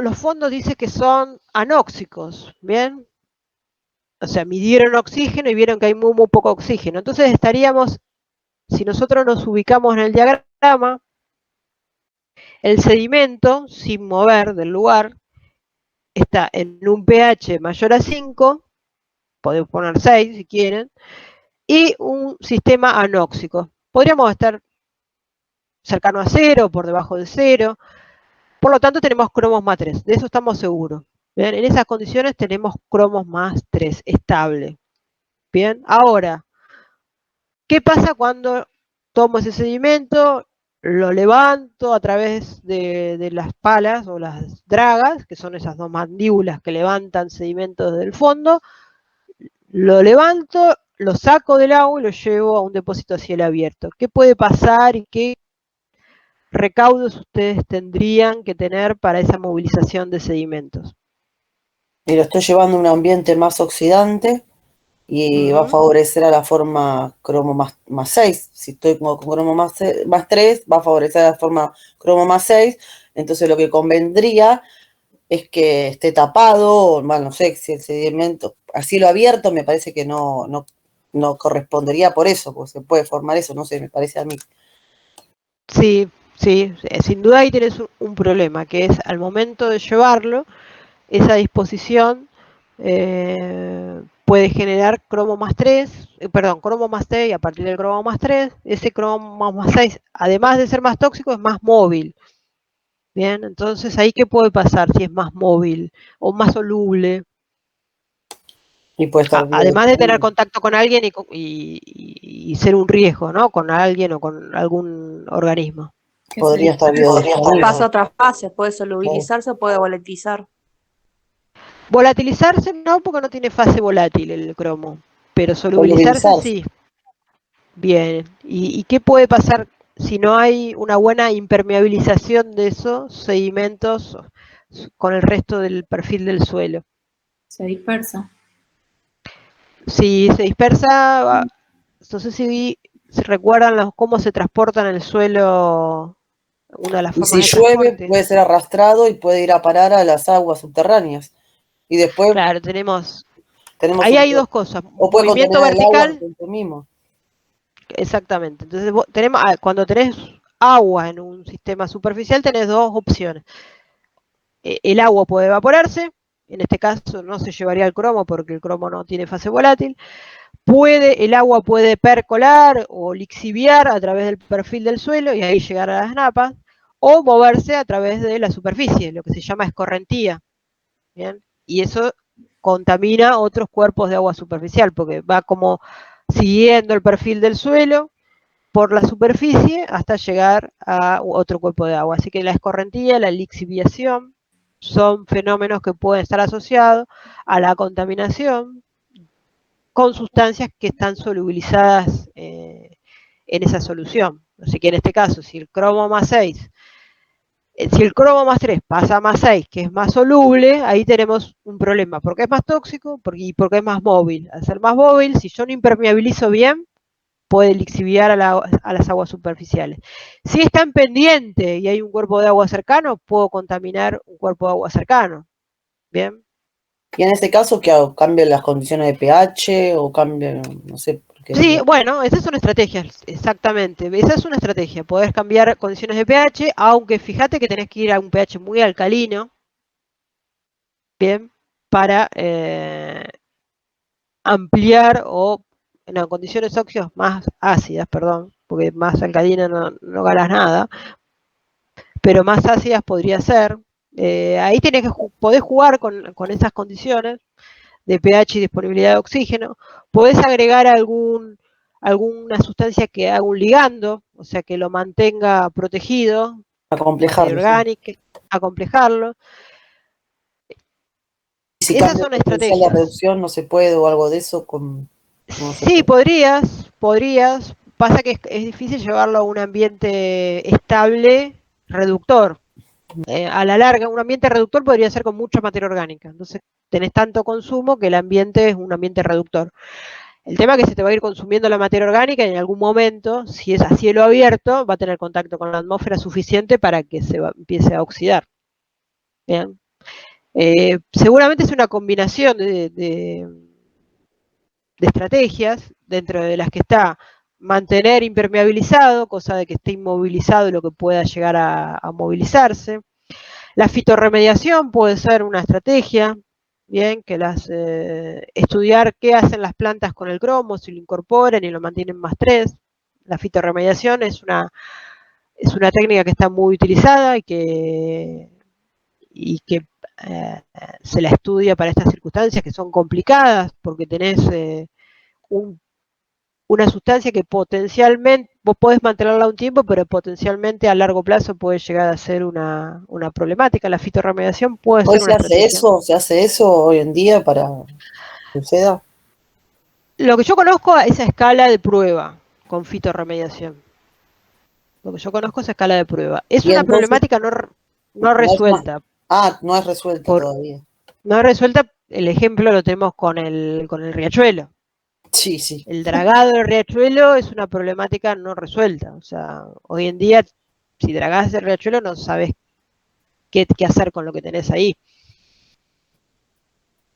Los fondos dice que son anóxicos. ¿Bien? O sea, midieron oxígeno y vieron que hay muy poco oxígeno. Entonces estaríamos, si nosotros nos ubicamos en el diagrama, el sedimento, sin mover del lugar, está en un pH mayor a 5, podemos poner 6 si quieren, y un sistema anóxico. Podríamos estar cercano a 0, por debajo de 0, por lo tanto tenemos cromos más 3, de eso estamos seguros. ¿Bien? En esas condiciones tenemos cromos más 3, estable. Bien, ahora, ¿qué pasa cuando tomo ese sedimento, lo levanto a través de las palas o las dragas, que son esas dos mandíbulas que levantan sedimentos del fondo? Lo levanto, lo saco del agua y lo llevo a un depósito a cielo abierto. ¿Qué puede pasar y qué recaudos ustedes tendrían que tener para esa movilización de sedimentos? Y lo estoy llevando a un ambiente más oxidante y va a favorecer a la forma cromo más 6. Si estoy con cromo más 3, va a favorecer a la forma cromo más 6. Entonces lo que convendría es que esté tapado, mal, no sé, si el sedimento a cielo abierto me parece que no correspondería por eso, porque se puede formar eso, no sé, me parece a mí. Sí, sí, sin duda ahí tenés un problema, que es al momento de llevarlo, esa disposición puede generar cromo más 3, cromo más 6, y a partir del cromo más 3, ese cromo más 6, además de ser más tóxico, es más móvil. Bien, entonces ahí qué puede pasar si es más móvil o más soluble. Y puede estar además de tener contacto con alguien y ser un riesgo, ¿no? Con alguien o con algún organismo. Podría estar bien. Pasa otras fases, puede solubilizarse o puede volatizar. Volatilizarse no, porque no tiene fase volátil el cromo, pero solubilizarse sí. Bien, ¿y qué puede pasar si no hay una buena impermeabilización de esos sedimentos con el resto del perfil del suelo? Se dispersa. Si se dispersa, no sé si recuerdan cómo se transportan en el suelo, una de las formas de transporte. Y si llueve, puede ser arrastrado y puede ir a parar a las aguas subterráneas. Y después... Claro, tenemos ahí hay dos cosas. O puede movimiento vertical. Mismo. Exactamente. Entonces, cuando tenés agua en un sistema superficial, tenés dos opciones. El agua puede evaporarse, en este caso no se llevaría el cromo porque el cromo no tiene fase volátil. el agua puede percolar o lixiviar a través del perfil del suelo y ahí llegar a las napas, o moverse a través de la superficie, lo que se llama escorrentía. ¿Bien? Y eso contamina otros cuerpos de agua superficial, porque va como siguiendo el perfil del suelo por la superficie hasta llegar a otro cuerpo de agua. Así que la escorrentía, la lixiviación, son fenómenos que pueden estar asociados a la contaminación con sustancias que están solubilizadas en esa solución. Así que en este caso, si el cromo más 6, si el cromo más 3 pasa a más 6, que es más soluble, ahí tenemos un problema, porque es más tóxico y porque es más móvil. Al ser más móvil, si yo no impermeabilizo bien, puede lixiviar a las aguas superficiales. Si está en pendiente y hay un cuerpo de agua cercano, puedo contaminar un cuerpo de agua cercano. ¿Bien? Y en ese caso, ¿qué hago? ¿Cambio las condiciones de pH o cambio, no sé? Sí, bueno, esa es una estrategia, exactamente. Esa es una estrategia, poder cambiar condiciones de pH, aunque fíjate que tenés que ir a un pH muy alcalino, bien, para ampliar o en condiciones óxidas más ácidas, perdón, porque más alcalina no ganas nada, pero más ácidas podría ser. Ahí podés jugar con esas condiciones de pH y disponibilidad de oxígeno. Podés agregar alguna sustancia que haga un ligando, o sea, que lo mantenga protegido, materia orgánica, acomplejarlo. Si Esas cambio son el potencial de estrategias. reducción, no se puede o algo de eso. Sí, podrías. Pasa que es difícil llevarlo a un ambiente estable, reductor. A la larga, un ambiente reductor podría ser con mucha materia orgánica. Entonces, tenés tanto consumo que el ambiente es un ambiente reductor. El tema es que se te va a ir consumiendo la materia orgánica y en algún momento, si es a cielo abierto, va a tener contacto con la atmósfera suficiente para que empiece a oxidar. ¿Bien? Seguramente es una combinación de estrategias, dentro de las que está mantener impermeabilizado, cosa de que esté inmovilizado y lo que pueda llegar a movilizarse. La fitorremediación puede ser una estrategia, bien, que estudiar qué hacen las plantas con el cromo, si lo incorporan y lo mantienen más 3. La fitorremediación es una técnica que está muy utilizada y que se la estudia para estas circunstancias que son complicadas, porque tenés una sustancia que potencialmente, vos podés mantenerla un tiempo, pero potencialmente a largo plazo puede llegar a ser una problemática. La fitorremediación puede ¿Hoy ser se una hace estrategia. eso? ¿Se hace eso hoy en día para que suceda? Lo que yo conozco es a escala de prueba con fitorremediación. Lo que yo conozco es a escala de prueba. Es Y una entonces, problemática no no es más. resuelta. Ah, no es resuelta todavía. No resuelta, el ejemplo lo tenemos con el riachuelo. Sí, sí. El dragado del riachuelo es una problemática no resuelta. O sea, hoy en día, si dragás el riachuelo, no sabes qué hacer con lo que tenés ahí.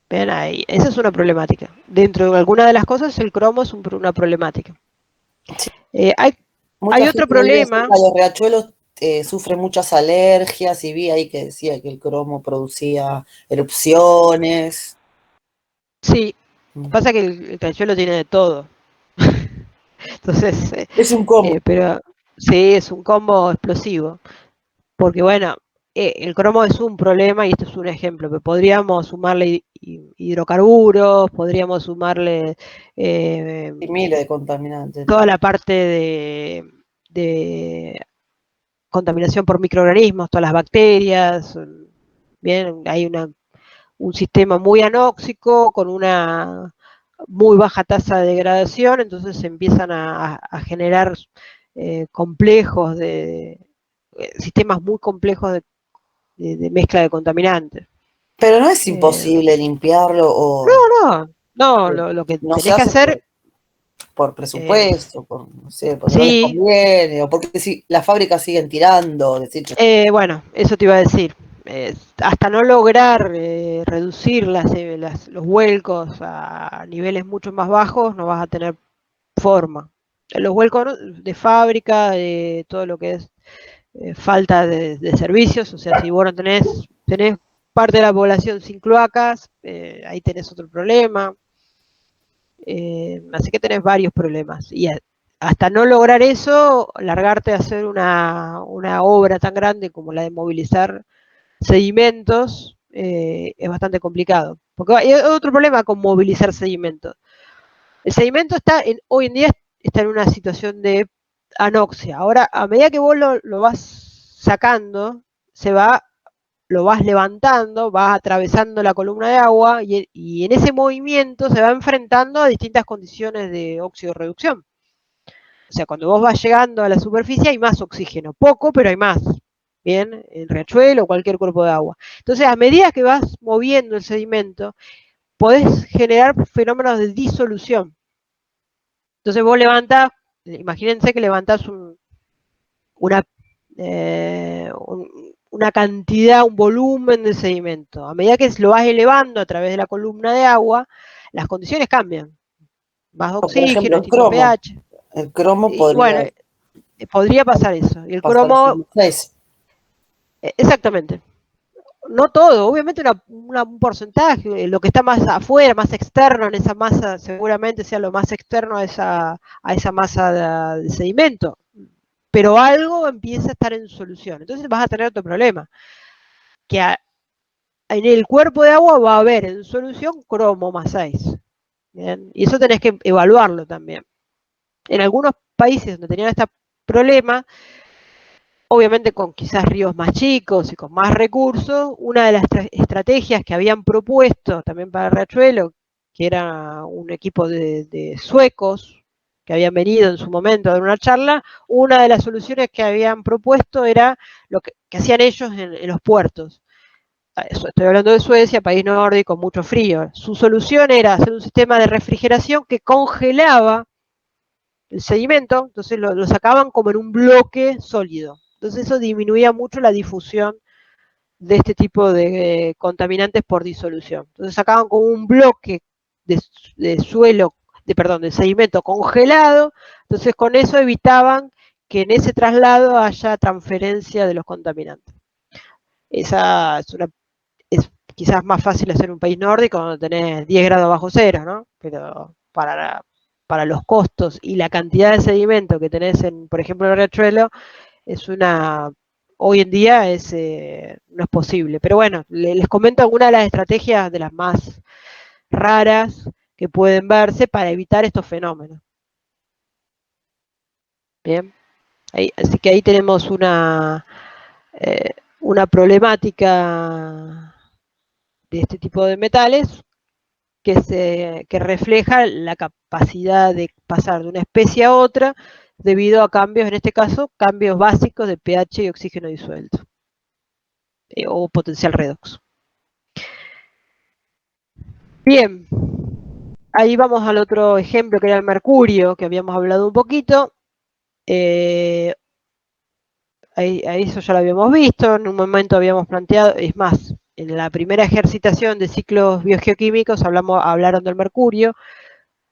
Ven ahí, esa es una problemática. Dentro de alguna de las cosas, el cromo es una problemática. Sí. Hay Mucha otro gente me vive problema. cerca de los riachuelos, sufre muchas alergias y vi ahí que decía que el cromo producía erupciones. Sí, pasa que el riachuelo tiene de todo. Entonces, Es un combo. pero sí, es un combo explosivo. Porque bueno, el cromo es un problema y esto es un ejemplo, pero podríamos sumarle hidrocarburos, podríamos sumarle Y miles de contaminantes. toda la parte de contaminación por microorganismos, todas las bacterias. Bien, hay un sistema muy anóxico con una muy baja tasa de degradación, entonces se empiezan a generar complejos sistemas muy complejos de mezcla de contaminantes. Pero no es imposible limpiarlo o No, lo que no se tenés que hace hacer, por presupuesto, por, no sé, porque no les sí, conviene, o porque si las fábricas siguen tirando, decir que bueno, eso te iba a decir. Hasta no lograr reducir los vuelcos a niveles mucho más bajos, no vas a tener forma. Los vuelcos, ¿no?, de fábrica, de todo lo que es falta de servicios, o sea, si vos no tenés parte de la población sin cloacas, ahí tenés otro problema. Así que tenés varios problemas. Y hasta no lograr eso, largarte a hacer una obra tan grande como la de movilizar sedimentos es bastante complicado. Porque hay otro problema con movilizar sedimentos. El sedimento hoy en día está en una situación de anoxia. Ahora, a medida que vos lo vas sacando, lo vas levantando, vas atravesando la columna de agua y en ese movimiento se va enfrentando a distintas condiciones de óxido reducción. O sea, cuando vos vas llegando a la superficie hay más oxígeno, poco, pero hay más. Bien, en riachuelo o cualquier cuerpo de agua. Entonces, a medida que vas moviendo el sedimento, podés generar fenómenos de disolución. Entonces vos levantás, imagínense que levantás una cantidad, un volumen de sedimento. A medida que lo vas elevando a través de la columna de agua, las condiciones cambian. Más oxígeno, distinto pH. El cromo podría... Bueno, podría pasar eso. Y el cromo... Exactamente. No todo, obviamente un porcentaje, lo que está más afuera, más externo en esa masa, seguramente sea lo más externo a esa masa de sedimento. Pero algo empieza a estar en solución. Entonces vas a tener otro problema. Que en el cuerpo de agua va a haber en solución cromo más 6. ¿Bien? Y eso tenés que evaluarlo también. En algunos países donde tenían este problema, obviamente con quizás ríos más chicos y con más recursos, una de las estrategias que habían propuesto también para Riachuelo, que era un equipo de suecos que habían venido en su momento a dar una charla, una de las soluciones que habían propuesto era lo que hacían ellos en los puertos. Estoy hablando de Suecia, país nórdico, mucho frío. Su solución era hacer un sistema de refrigeración que congelaba el sedimento, entonces lo sacaban como en un bloque sólido. Entonces eso disminuía mucho la difusión de este tipo de contaminantes por disolución. Entonces sacaban como un bloque de suelo, de sedimento congelado, entonces con eso evitaban que en ese traslado haya transferencia de los contaminantes. Esa es quizás más fácil hacer en un país nórdico donde tenés 10 grados bajo cero, ¿no? Pero para los costos y la cantidad de sedimento que tenés por ejemplo, en el riachuelo, hoy en día no es posible. Pero bueno, les comento algunas de las estrategias de las más raras que pueden verse para evitar estos fenómenos. Bien, así que ahí tenemos una problemática de este tipo de metales que refleja la capacidad de pasar de una especie a otra debido a cambios, en este caso, cambios básicos de pH y oxígeno disuelto, o potencial redox. Bien, ahí vamos al otro ejemplo que era el mercurio, que habíamos hablado un poquito. Ahí eso ya lo habíamos visto, en un momento habíamos planteado, es más, en la primera ejercitación de ciclos biogeoquímicos hablaron del mercurio,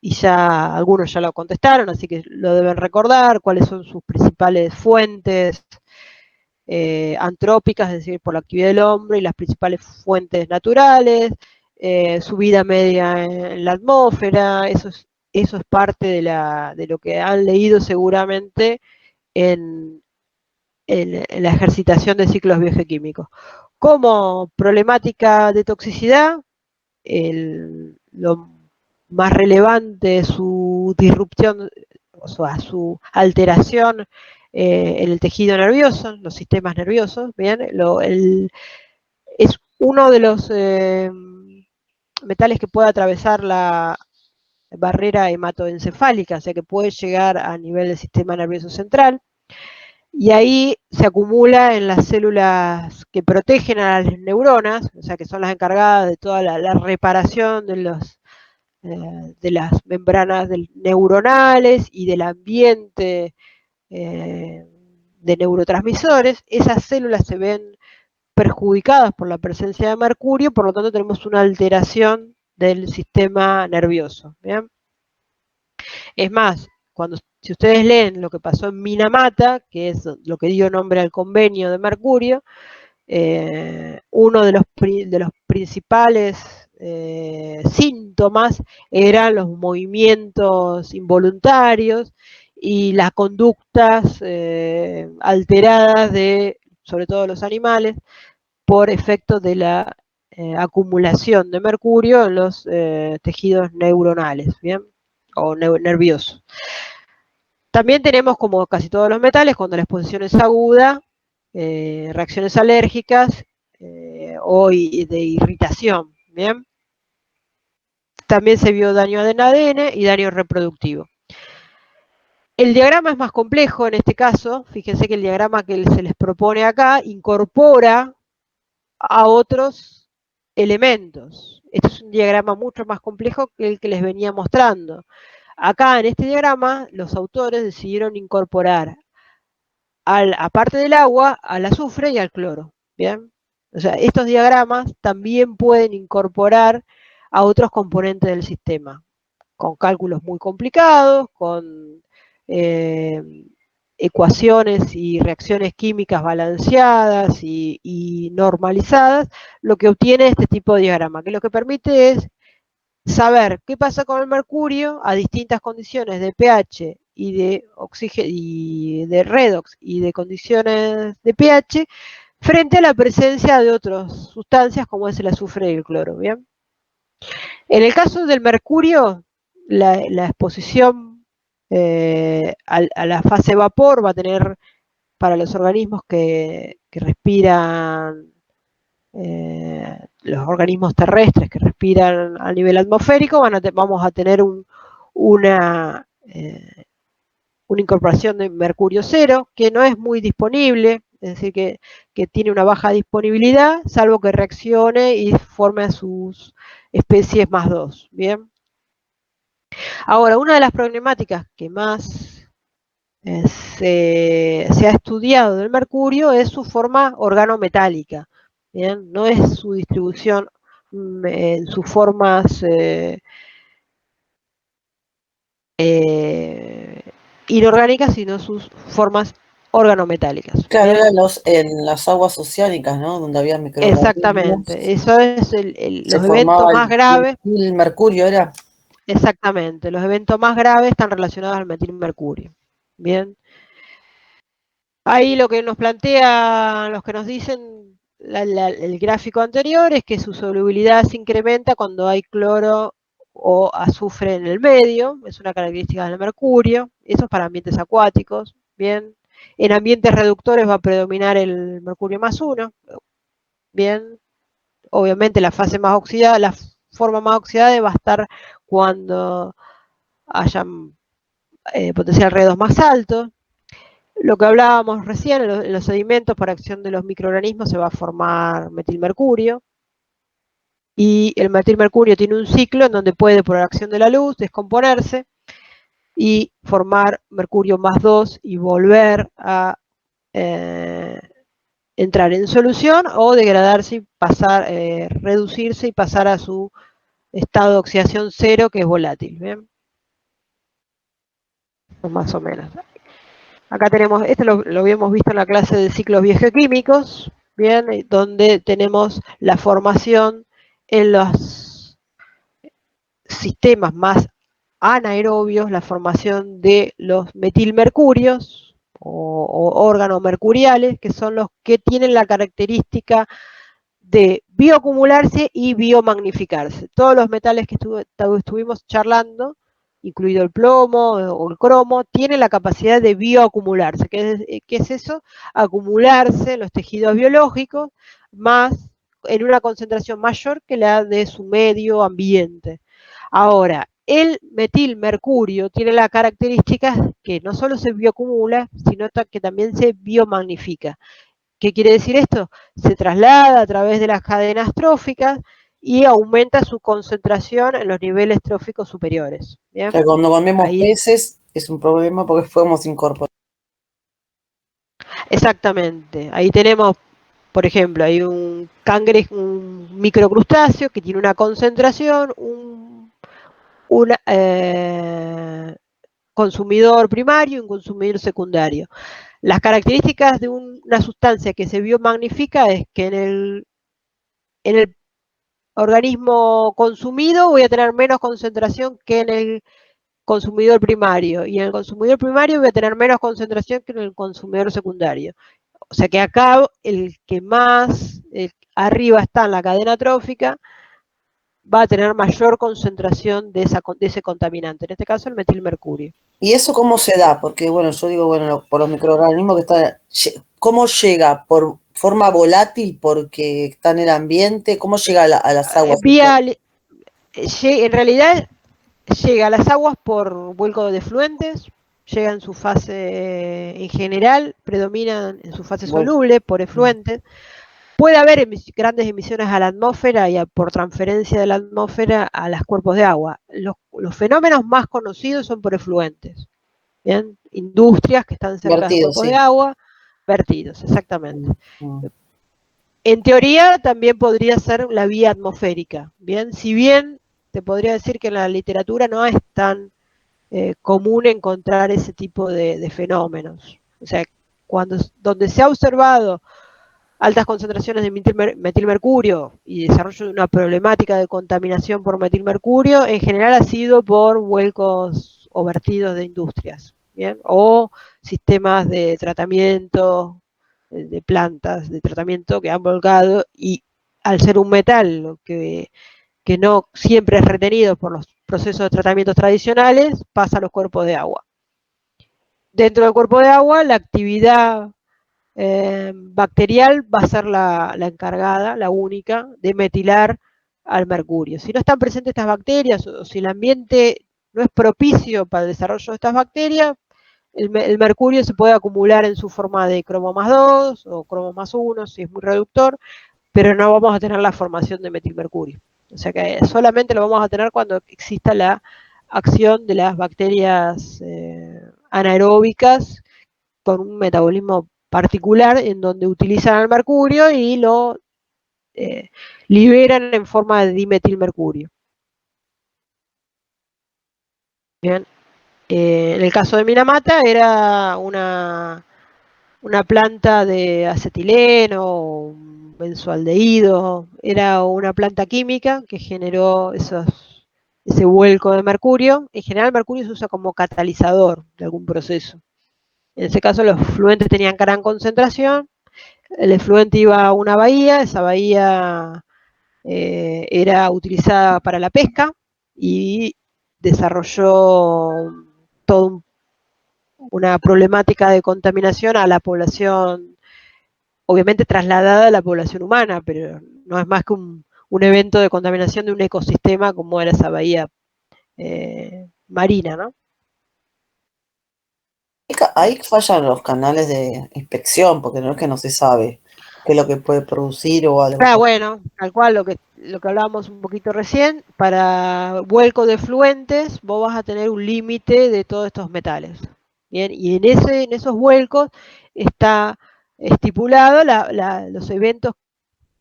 y ya algunos ya lo contestaron, así que lo deben recordar, cuáles son sus principales fuentes antrópicas, es decir, por la actividad del hombre, y las principales fuentes naturales, su vida media en la atmósfera, eso es parte de lo que han leído seguramente en la ejercitación de ciclos biogeoquímicos. Como problemática de toxicidad, lo más relevante es su disrupción, o sea, su alteración en el tejido nervioso, en los sistemas nerviosos. Bien, es uno de los metales que puede atravesar la barrera hematoencefálica, o sea que puede llegar a nivel del sistema nervioso central, y ahí se acumula en las células que protegen a las neuronas, o sea que son las encargadas de toda la reparación de las membranas neuronales y del ambiente de neurotransmisores. Esas células se ven perjudicadas por la presencia de mercurio, por lo tanto tenemos una alteración del sistema nervioso. ¿Bien? Es más, si ustedes leen lo que pasó en Minamata, que es lo que dio nombre al convenio de mercurio, uno de los principales síntomas eran los movimientos involuntarios y las conductas alteradas de, sobre todo los animales, por efecto de la acumulación de mercurio en los tejidos neuronales, ¿bien? O nerviosos. También tenemos, como casi todos los metales, cuando la exposición es aguda, reacciones alérgicas o de irritación, ¿bien? También se vio daño en ADN y daño reproductivo. El diagrama es más complejo en este caso. Fíjense que el diagrama que se les propone acá incorpora a otros elementos. Este es un diagrama mucho más complejo que el que les venía mostrando. Acá en este diagrama los autores decidieron incorporar, aparte del agua, al azufre y al cloro. ¿Bien? O sea, estos diagramas también pueden incorporar a otros componentes del sistema, con cálculos muy complicados, con ecuaciones y reacciones químicas balanceadas y normalizadas, lo que obtiene este tipo de diagrama, que lo que permite es saber qué pasa con el mercurio a distintas condiciones de pH y de oxígeno y de redox y de condiciones de pH frente a la presencia de otras sustancias como es el azufre y el cloro. ¿Bien? En el caso del mercurio, la exposición a la fase vapor va a tener, para los organismos que respiran, los organismos terrestres que respiran a nivel atmosférico, vamos a tener una incorporación de mercurio cero, que no es muy disponible, es decir, que tiene una baja disponibilidad, salvo que reaccione y forme a sus especies más 2. ¿Bien? Ahora, una de las problemáticas que más se ha estudiado del mercurio es su forma organometálica. ¿Bien? No es su distribución en sus formas inorgánicas, sino sus formas organometálicas. Claro, eran en las aguas oceánicas, ¿no? Donde había microorganismos. Exactamente, eso es los eventos más graves. El mercurio era. Exactamente, los eventos más graves están relacionados al metilmercurio. Bien. Ahí lo que nos plantean, los que nos dicen el gráfico anterior, es que su solubilidad se incrementa cuando hay cloro o azufre en el medio, es una característica del mercurio, eso es para ambientes acuáticos. Bien. En ambientes reductores va a predominar el mercurio más 1. Bien. Obviamente la fase más oxidada, la forma más oxidada va a estar cuando haya potencial redox más alto. Lo que hablábamos recién, en los sedimentos por acción de los microorganismos se va a formar metilmercurio. Y el metilmercurio tiene un ciclo en donde puede, por acción de la luz, descomponerse y formar mercurio más 2 y volver a entrar en solución o degradarse y pasar, reducirse y pasar a su estado de oxidación 0, que es volátil. ¿Bien? Más o menos. Acá tenemos, esto lo habíamos visto en la clase de ciclos biogeoquímicos, bien, donde tenemos la formación en los sistemas más anaerobios, la formación de los metilmercurios o órganos mercuriales, que son los que tienen la característica de bioacumularse y biomagnificarse. Todos los metales que estuvimos charlando, incluido el plomo o el cromo, tienen la capacidad de bioacumularse. ¿Qué es eso? Acumularse en los tejidos biológicos más en una concentración mayor que la de su medio ambiente. Ahora, el metilmercurio tiene la característica que no solo se bioacumula, sino que también se biomagnifica. ¿Qué quiere decir esto? Se traslada a través de las cadenas tróficas y aumenta su concentración en los niveles tróficos superiores. ¿Bien? O sea, cuando comemos peces es un problema porque podemos incorporar. Exactamente. Ahí tenemos, por ejemplo, hay un cangrejo, un microcrustáceo que tiene una concentración, un consumidor primario y un consumidor secundario. Las características de una sustancia que se biomagnifica es que en el organismo consumido, voy a tener menos concentración que en el consumidor primario, y en el consumidor primario voy a tener menos concentración que en el consumidor secundario. O sea que acá el que más arriba está en la cadena trófica va a tener mayor concentración de ese contaminante, en este caso el metilmercurio. ¿Y eso cómo se da? Porque, bueno, yo digo, bueno, por los microorganismos que están... ¿Cómo llega? ¿Por forma volátil porque está en el ambiente? ¿Cómo llega a las aguas? En realidad llega a las aguas por vuelco de efluentes, llega en su fase, en general, predominan en su fase soluble por efluentes. Puede haber grandes emisiones a la atmósfera y por transferencia de la atmósfera a los cuerpos de agua. Los fenómenos más conocidos son por efluentes. ¿Bien? Industrias que están cerca de cuerpos de agua, vertidos, exactamente. En teoría también podría ser la vía atmosférica. Bien, si bien te podría decir que en la literatura no es tan común encontrar ese tipo de fenómenos. O sea, donde se ha observado altas concentraciones de metilmercurio y desarrollo de una problemática de contaminación por metilmercurio, en general ha sido por vuelcos o vertidos de industrias, ¿bien? O sistemas de tratamiento de plantas de tratamiento que han volcado, y al ser un metal que no siempre es retenido por los procesos de tratamientos tradicionales, pasa a los cuerpos de agua. Dentro del cuerpo de agua, la actividad bacterial va a ser la encargada, la única, de metilar al mercurio. Si no están presentes estas bacterias, o si el ambiente no es propicio para el desarrollo de estas bacterias, el mercurio se puede acumular en su forma de cromo más 2 o cromo más 1, si es muy reductor, pero no vamos a tener la formación de metilmercurio. O sea que solamente lo vamos a tener cuando exista la acción de las bacterias anaeróbicas con un metabolismo particular en donde utilizan el mercurio y lo liberan en forma de dimetilmercurio. Bien. En el caso de Minamata era una planta de acetileno, un benzoaldehído, era una planta química que generó ese vuelco de mercurio. En general el mercurio se usa como catalizador de algún proceso. En ese caso los fluentes tenían gran concentración, el efluente iba a una bahía, esa bahía era utilizada para la pesca y desarrolló toda una problemática de contaminación a la población, obviamente trasladada a la población humana, pero no es más que un evento de contaminación de un ecosistema como era esa bahía marina, ¿no? Ahí fallan los canales de inspección, porque no es que no se sabe qué es lo que puede producir o algo. Bueno, tal cual lo que hablábamos un poquito recién, para vuelco de fluentes vos vas a tener un límite de todos estos metales. Bien, y en esos vuelcos está estipulado los eventos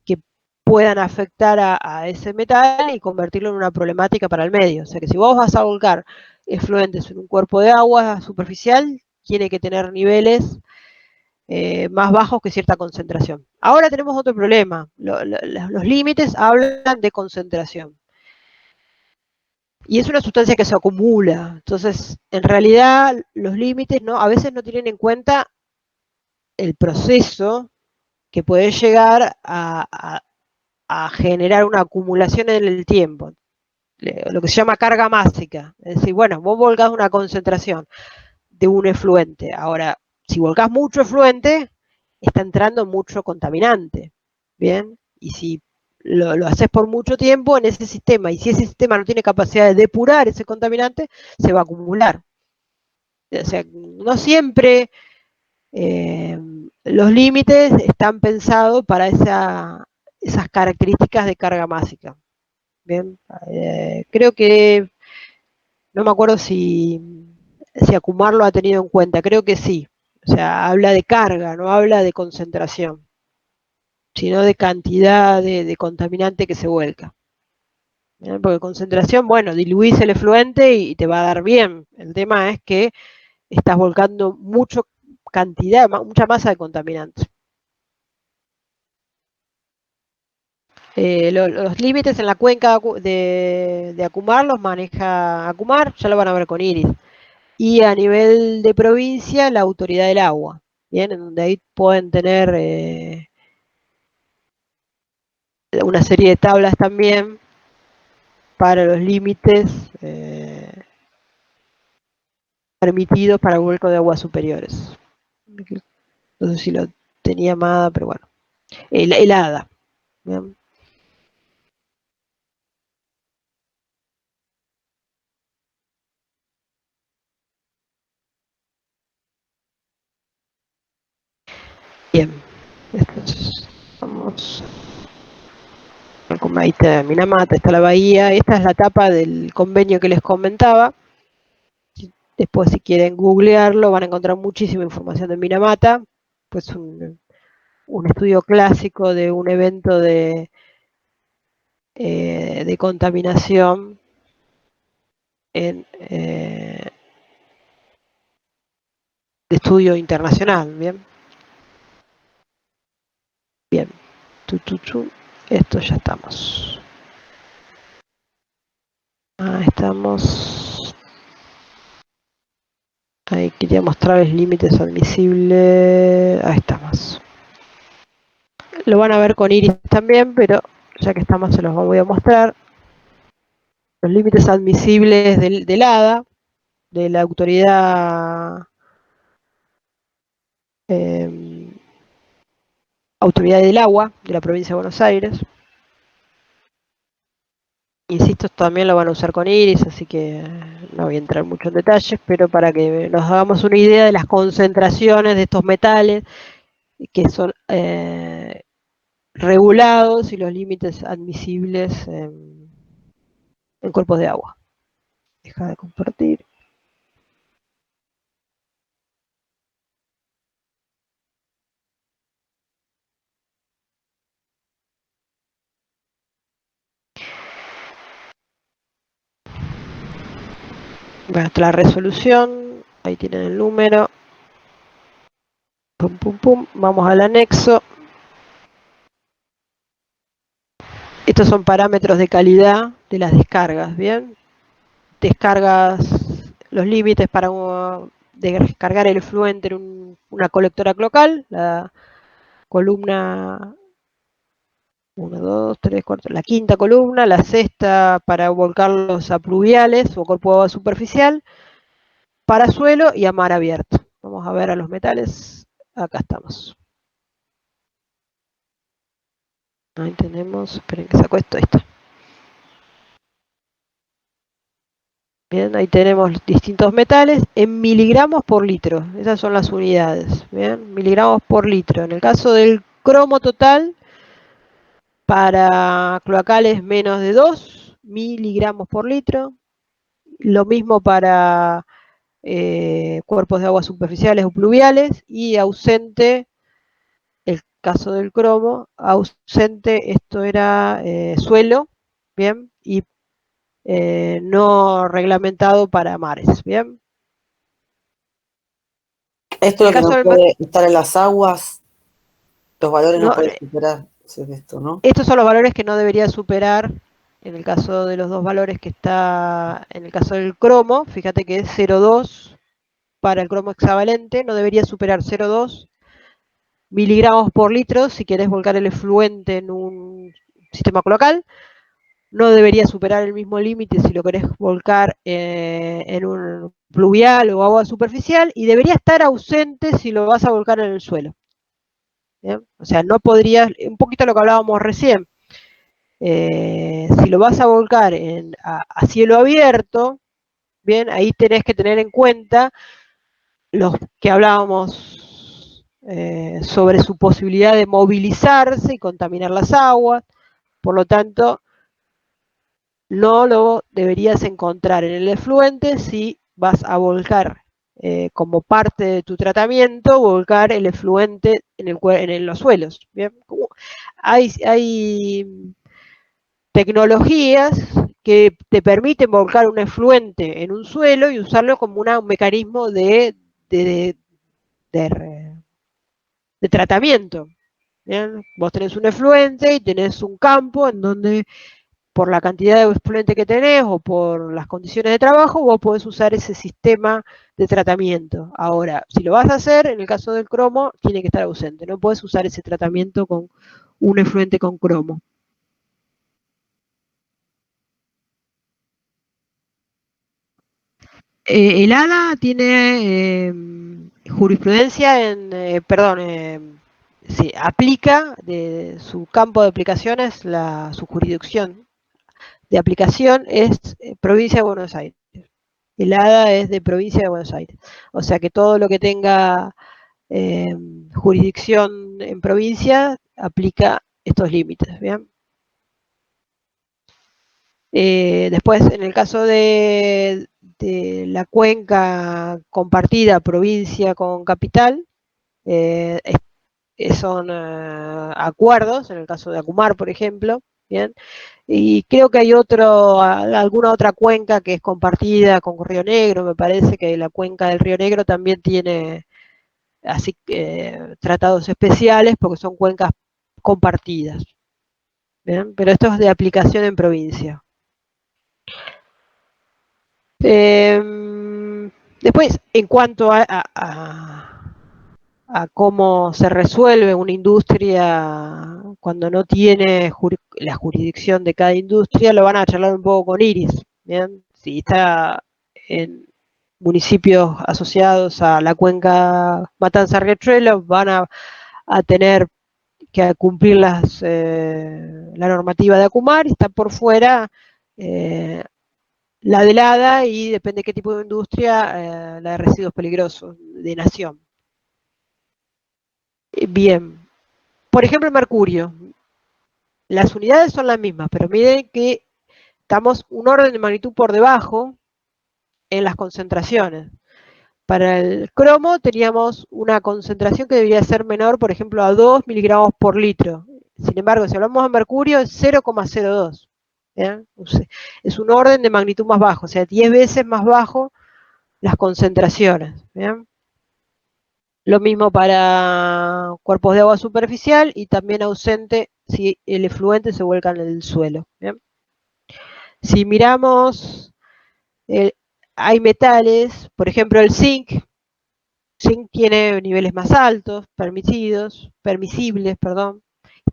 que puedan afectar a ese metal y convertirlo en una problemática para el medio. O sea que si vos vas a volcar efluentes en un cuerpo de agua superficial, tiene que tener niveles más bajos que cierta concentración. Ahora tenemos otro problema. Los límites hablan de concentración. Y es una sustancia que se acumula. Entonces, en realidad, los límites a veces no tienen en cuenta el proceso que puede llegar a generar una acumulación en el tiempo. Lo que se llama carga másica. Es decir, bueno, vos volcás una concentración de un efluente. Ahora, si volcás mucho efluente, está entrando mucho contaminante. ¿Bien? Y si lo haces por mucho tiempo en ese sistema, y si ese sistema no tiene capacidad de depurar ese contaminante, se va a acumular. O sea, no siempre los límites están pensados para esas características de carga másica. Bien, creo que, no me acuerdo si Kumar lo ha tenido en cuenta, creo que sí. O sea, habla de carga, no habla de concentración, sino de cantidad de contaminante que se vuelca. ¿Bien? Porque concentración, bueno, diluís el efluente y te va a dar bien. El tema es que estás volcando mucha masa de contaminante. Los límites en la cuenca de Acumar los maneja Acumar, ya lo van a ver con Iris. Y a nivel de provincia, la autoridad del agua, ¿bien? En donde ahí pueden tener una serie de tablas también para los límites permitidos para el vuelco de aguas superiores. No sé si lo tenía Amada, pero bueno. El ADA. ¿Bien? Bien. Entonces, vamos. Como ahí está Minamata, está la bahía. Esta es la tapa del convenio que les comentaba. Después, si quieren googlearlo, van a encontrar muchísima información de Minamata. Pues un estudio clásico de un evento de contaminación de estudio internacional. Bien. Bien. Esto ya estamos. Ahí estamos. Ahí quería mostrarles límites admisibles. Ahí estamos. Lo van a ver con Iris también, pero ya que estamos se los voy a mostrar. Los límites admisibles del ADA, de la autoridad autoridad del agua de la provincia de Buenos Aires. Insisto, también lo van a usar con Iris, así que no voy a entrar mucho en detalles, pero para que nos hagamos una idea de las concentraciones de estos metales que son regulados y los límites admisibles en cuerpos de agua. Deja de compartir. Bueno, la resolución, ahí tienen el número. Pum, pum, pum. Vamos al anexo. Estos son parámetros de calidad de las descargas, ¿bien? Descargas, los límites para descargar el efluente en una colectora cloacal, la columna 1, 2, 3, 4, la quinta columna, la sexta para volcarlos a pluviales o cuerpo de agua superficial, para suelo y a mar abierto. Vamos a ver a los metales, acá estamos. Ahí tenemos, esperen que saco esto, ahí está. Bien, ahí tenemos los distintos metales en miligramos por litro. Esas son las unidades. Bien, miligramos por litro. En el caso del cromo total, para cloacales menos de 2 miligramos por litro. Lo mismo para cuerpos de agua superficiales o pluviales. Y ausente, el caso del cromo, ausente, esto era suelo, bien, y no reglamentado para mares, bien. Esto es lo que no puede estar en las aguas, los valores no pueden superar, esto, ¿no? Estos son los valores que no debería superar, en el caso de los dos valores que está, en el caso del cromo, fíjate que es 0,2 para el cromo hexavalente, no debería superar 0,2 miligramos por litro si querés volcar el efluente en un sistema cloacal. No debería superar el mismo límite si lo querés volcar en un pluvial o agua superficial, y debería estar ausente si lo vas a volcar en el suelo. ¿Bien? O sea, no podrías, un poquito lo que hablábamos recién, si lo vas a volcar a cielo abierto, bien, ahí tenés que tener en cuenta los que hablábamos sobre su posibilidad de movilizarse y contaminar las aguas. Por lo tanto, no lo deberías encontrar en el efluente si vas a volcar como parte de tu tratamiento, volcar el efluente en los suelos. ¿Bien? Hay tecnologías que te permiten volcar un efluente en un suelo y usarlo como un mecanismo de tratamiento. ¿bien? Vos tenés un efluente y tenés un campo en donde por la cantidad de efluente que tenés o por las condiciones de trabajo, vos podés usar ese sistema de tratamiento. Ahora, si lo vas a hacer, en el caso del cromo, tiene que estar ausente. No podés usar ese tratamiento con un efluente con cromo. El ADA tiene jurisprudencia sí, aplica de su campo de aplicaciones, su jurisdicción de aplicación es provincia de Buenos Aires. El ADA es de provincia de Buenos Aires. O sea que todo lo que tenga jurisdicción en provincia aplica estos límites. ¿Bien? Después, en el caso de la cuenca compartida provincia con capital, son acuerdos, en el caso de Acumar, por ejemplo, ¿bien? Y creo que hay alguna otra cuenca que es compartida con Río Negro, me parece que la cuenca del Río Negro también tiene así tratados especiales porque son cuencas compartidas, ¿bien? Pero esto es de aplicación en provincia. Después, en cuanto a cómo se resuelve una industria cuando no tiene la jurisdicción de cada industria, lo van a charlar un poco con Iris, ¿bien? Si está en municipios asociados a la cuenca Matanza-Riachuelo, van a tener que cumplir la normativa de Acumar, y está por fuera la del ADA y depende de qué tipo de industria, la de residuos peligrosos de Nación. Bien, por ejemplo, el mercurio. Las unidades son las mismas, pero miren que estamos un orden de magnitud por debajo en las concentraciones. Para el cromo teníamos una concentración que debería ser menor, por ejemplo, a 2 miligramos por litro. Sin embargo, si hablamos de mercurio, es 0,02. Es un orden de magnitud más bajo, o sea, 10 veces más bajo las concentraciones. ¿Bien? Lo mismo para cuerpos de agua superficial y también ausente si el efluente se vuelca en el suelo. ¿Bien? Si miramos, hay metales, por ejemplo el zinc tiene niveles más altos, permisibles,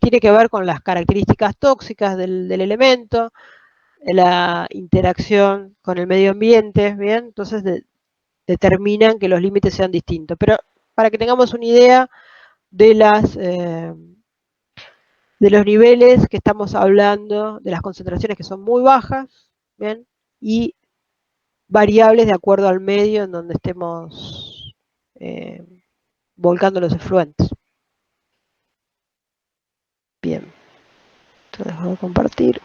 tiene que ver con las características tóxicas del elemento, la interacción con el medio ambiente, ¿bien? Entonces determinan que los límites sean distintos. Pero para que tengamos una idea de los niveles que estamos hablando, de las concentraciones que son muy bajas, ¿bien? Y variables de acuerdo al medio en donde estemos volcando los efluentes. Bien, entonces voy a compartir.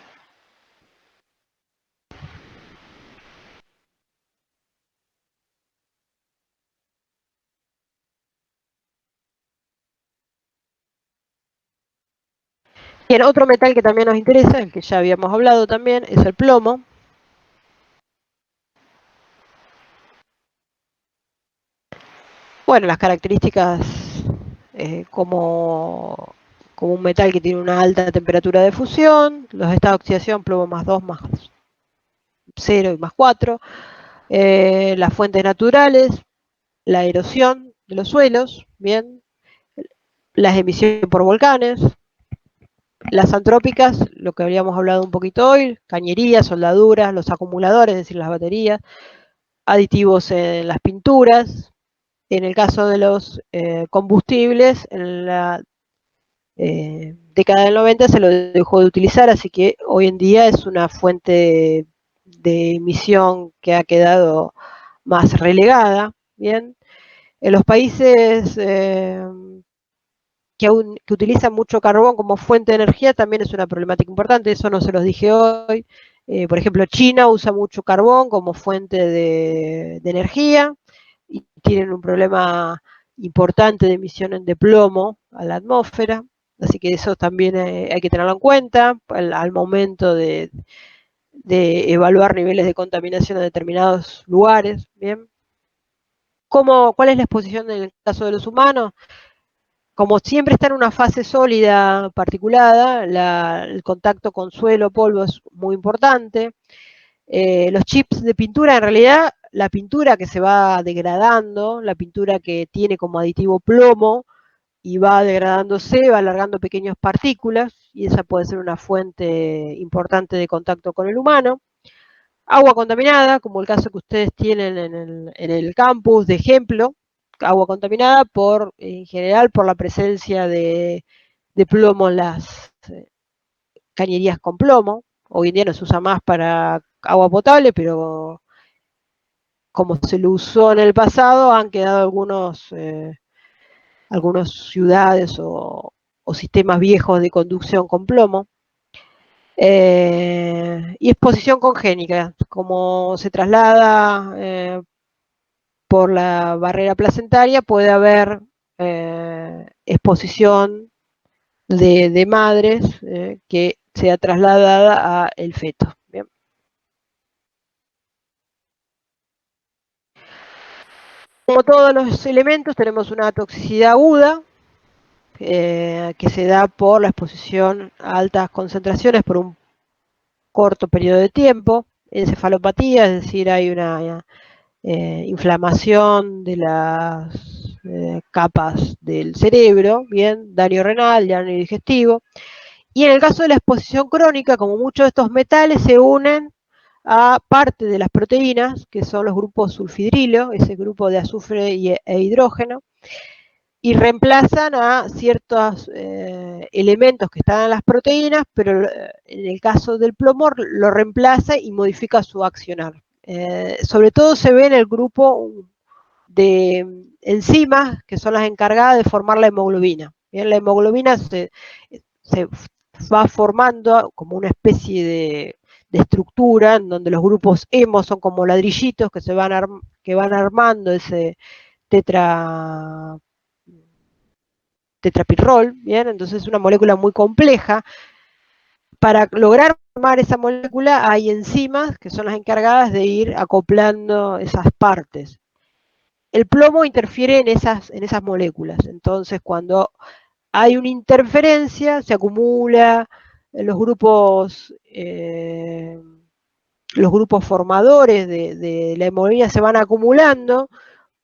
Bien, otro metal que también nos interesa, el que ya habíamos hablado también, es el plomo. Bueno, las características como un metal que tiene una alta temperatura de fusión, los estados de oxidación, plomo más 2, más 0 y más 4, las fuentes naturales, la erosión de los suelos, bien, las emisiones por volcanes, las antrópicas, lo que habíamos hablado un poquito hoy, cañerías, soldaduras, los acumuladores, es decir, las baterías, aditivos en las pinturas. En el caso de los combustibles, en la década del 90 se lo dejó de utilizar, así que hoy en día es una fuente de emisión que ha quedado más relegada. Bien, en los países que utilizan mucho carbón como fuente de energía también es una problemática importante, eso no se los dije hoy. Por ejemplo, China usa mucho carbón como fuente de energía y tienen un problema importante de emisiones de plomo a la atmósfera, así que eso también hay que tenerlo en cuenta al momento de evaluar niveles de contaminación en determinados lugares. Bien, ¿cuál es la exposición en el caso de los humanos? como siempre está en una fase sólida particulada, el contacto con suelo, polvo es muy importante. Los chips de pintura, en realidad, la pintura que se va degradando, la pintura que tiene como aditivo plomo y va degradándose, va alargando pequeñas partículas, y esa puede ser una fuente importante de contacto con el humano. Agua contaminada, como el caso que ustedes tienen en el campus, de ejemplo, agua contaminada en general por la presencia de plomo en las cañerías con plomo. Hoy en día no se usa más para agua potable, pero como se lo usó en el pasado, han quedado algunas ciudades o sistemas viejos de conducción con plomo. Y exposición congénica, como se traslada por la barrera placentaria, puede haber exposición de madres que sea trasladada al feto. ¿Bien? Como todos los elementos, tenemos una toxicidad aguda que se da por la exposición a altas concentraciones por un corto periodo de tiempo. Encefalopatía, es decir, hay una inflamación de las capas del cerebro, bien, daño renal, daño digestivo. Y en el caso de la exposición crónica, como muchos de estos metales se unen a parte de las proteínas, que son los grupos sulfidrilo, ese grupo de azufre e hidrógeno, y reemplazan a ciertos elementos que están en las proteínas, pero en el caso del plomo lo reemplaza y modifica su accionar. Sobre todo se ve en el grupo de enzimas que son las encargadas de formar la hemoglobina. Bien, la hemoglobina se va formando como una especie de estructura en donde los grupos hemo son como ladrillitos que van armando ese tetrapirrol, ¿bien? Entonces es una molécula muy compleja. Para lograr formar esa molécula hay enzimas que son las encargadas de ir acoplando esas partes. El plomo interfiere en esas moléculas, entonces cuando hay una interferencia se acumula los grupos formadores de la hemoglobina se van acumulando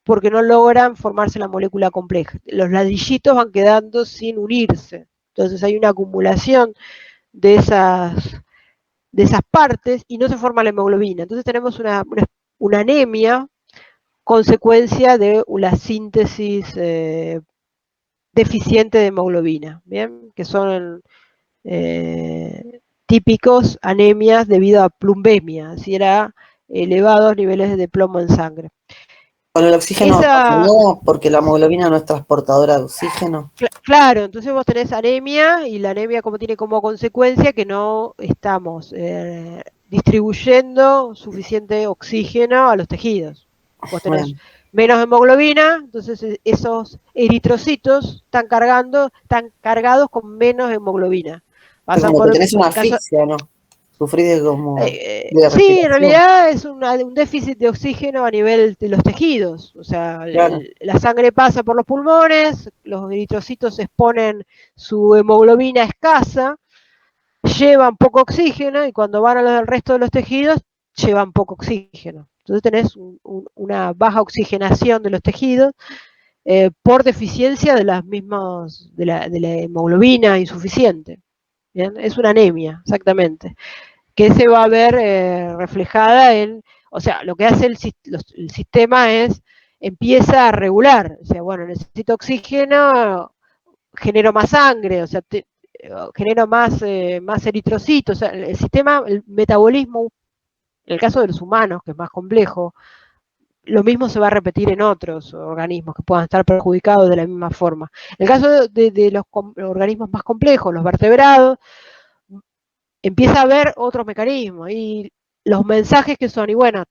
porque no logran formarse la molécula compleja. Los ladrillitos van quedando sin unirse. Entonces hay una acumulación de esas partes y no se forma la hemoglobina. Entonces tenemos una anemia consecuencia de la síntesis deficiente de hemoglobina, ¿bien? Que son típicos anemias debido a plumbemia, si era elevados niveles de plomo en sangre. Con el oxígeno no, porque la hemoglobina no es transportadora de oxígeno. Claro, entonces vos tenés anemia y la anemia tiene como consecuencia que no estamos distribuyendo suficiente oxígeno a los tejidos. Vos tenés menos hemoglobina, entonces esos eritrocitos están cargados con menos hemoglobina. Como que tenés una asfixia, ¿no? Sufrís como sí, en realidad es un déficit de oxígeno a nivel de los tejidos. O sea, claro, la sangre pasa por los pulmones, los eritrocitos exponen su hemoglobina escasa, llevan poco oxígeno y cuando van a los del resto de los tejidos llevan poco oxígeno. Entonces tenés una baja oxigenación de los tejidos por deficiencia de las mismas de la hemoglobina insuficiente. ¿Bien? Es una anemia, exactamente, que se va a ver reflejada o sea, lo que hace el sistema empieza a regular, o sea, bueno, necesito oxígeno, genero más sangre, o sea, genero más eritrocitos, o sea, el sistema, el metabolismo, en el caso de los humanos, que es más complejo, lo mismo se va a repetir en otros organismos que puedan estar perjudicados de la misma forma. En el caso de los organismos más complejos, los vertebrados, empieza a haber otros mecanismos y los mensajes que son, y bueno,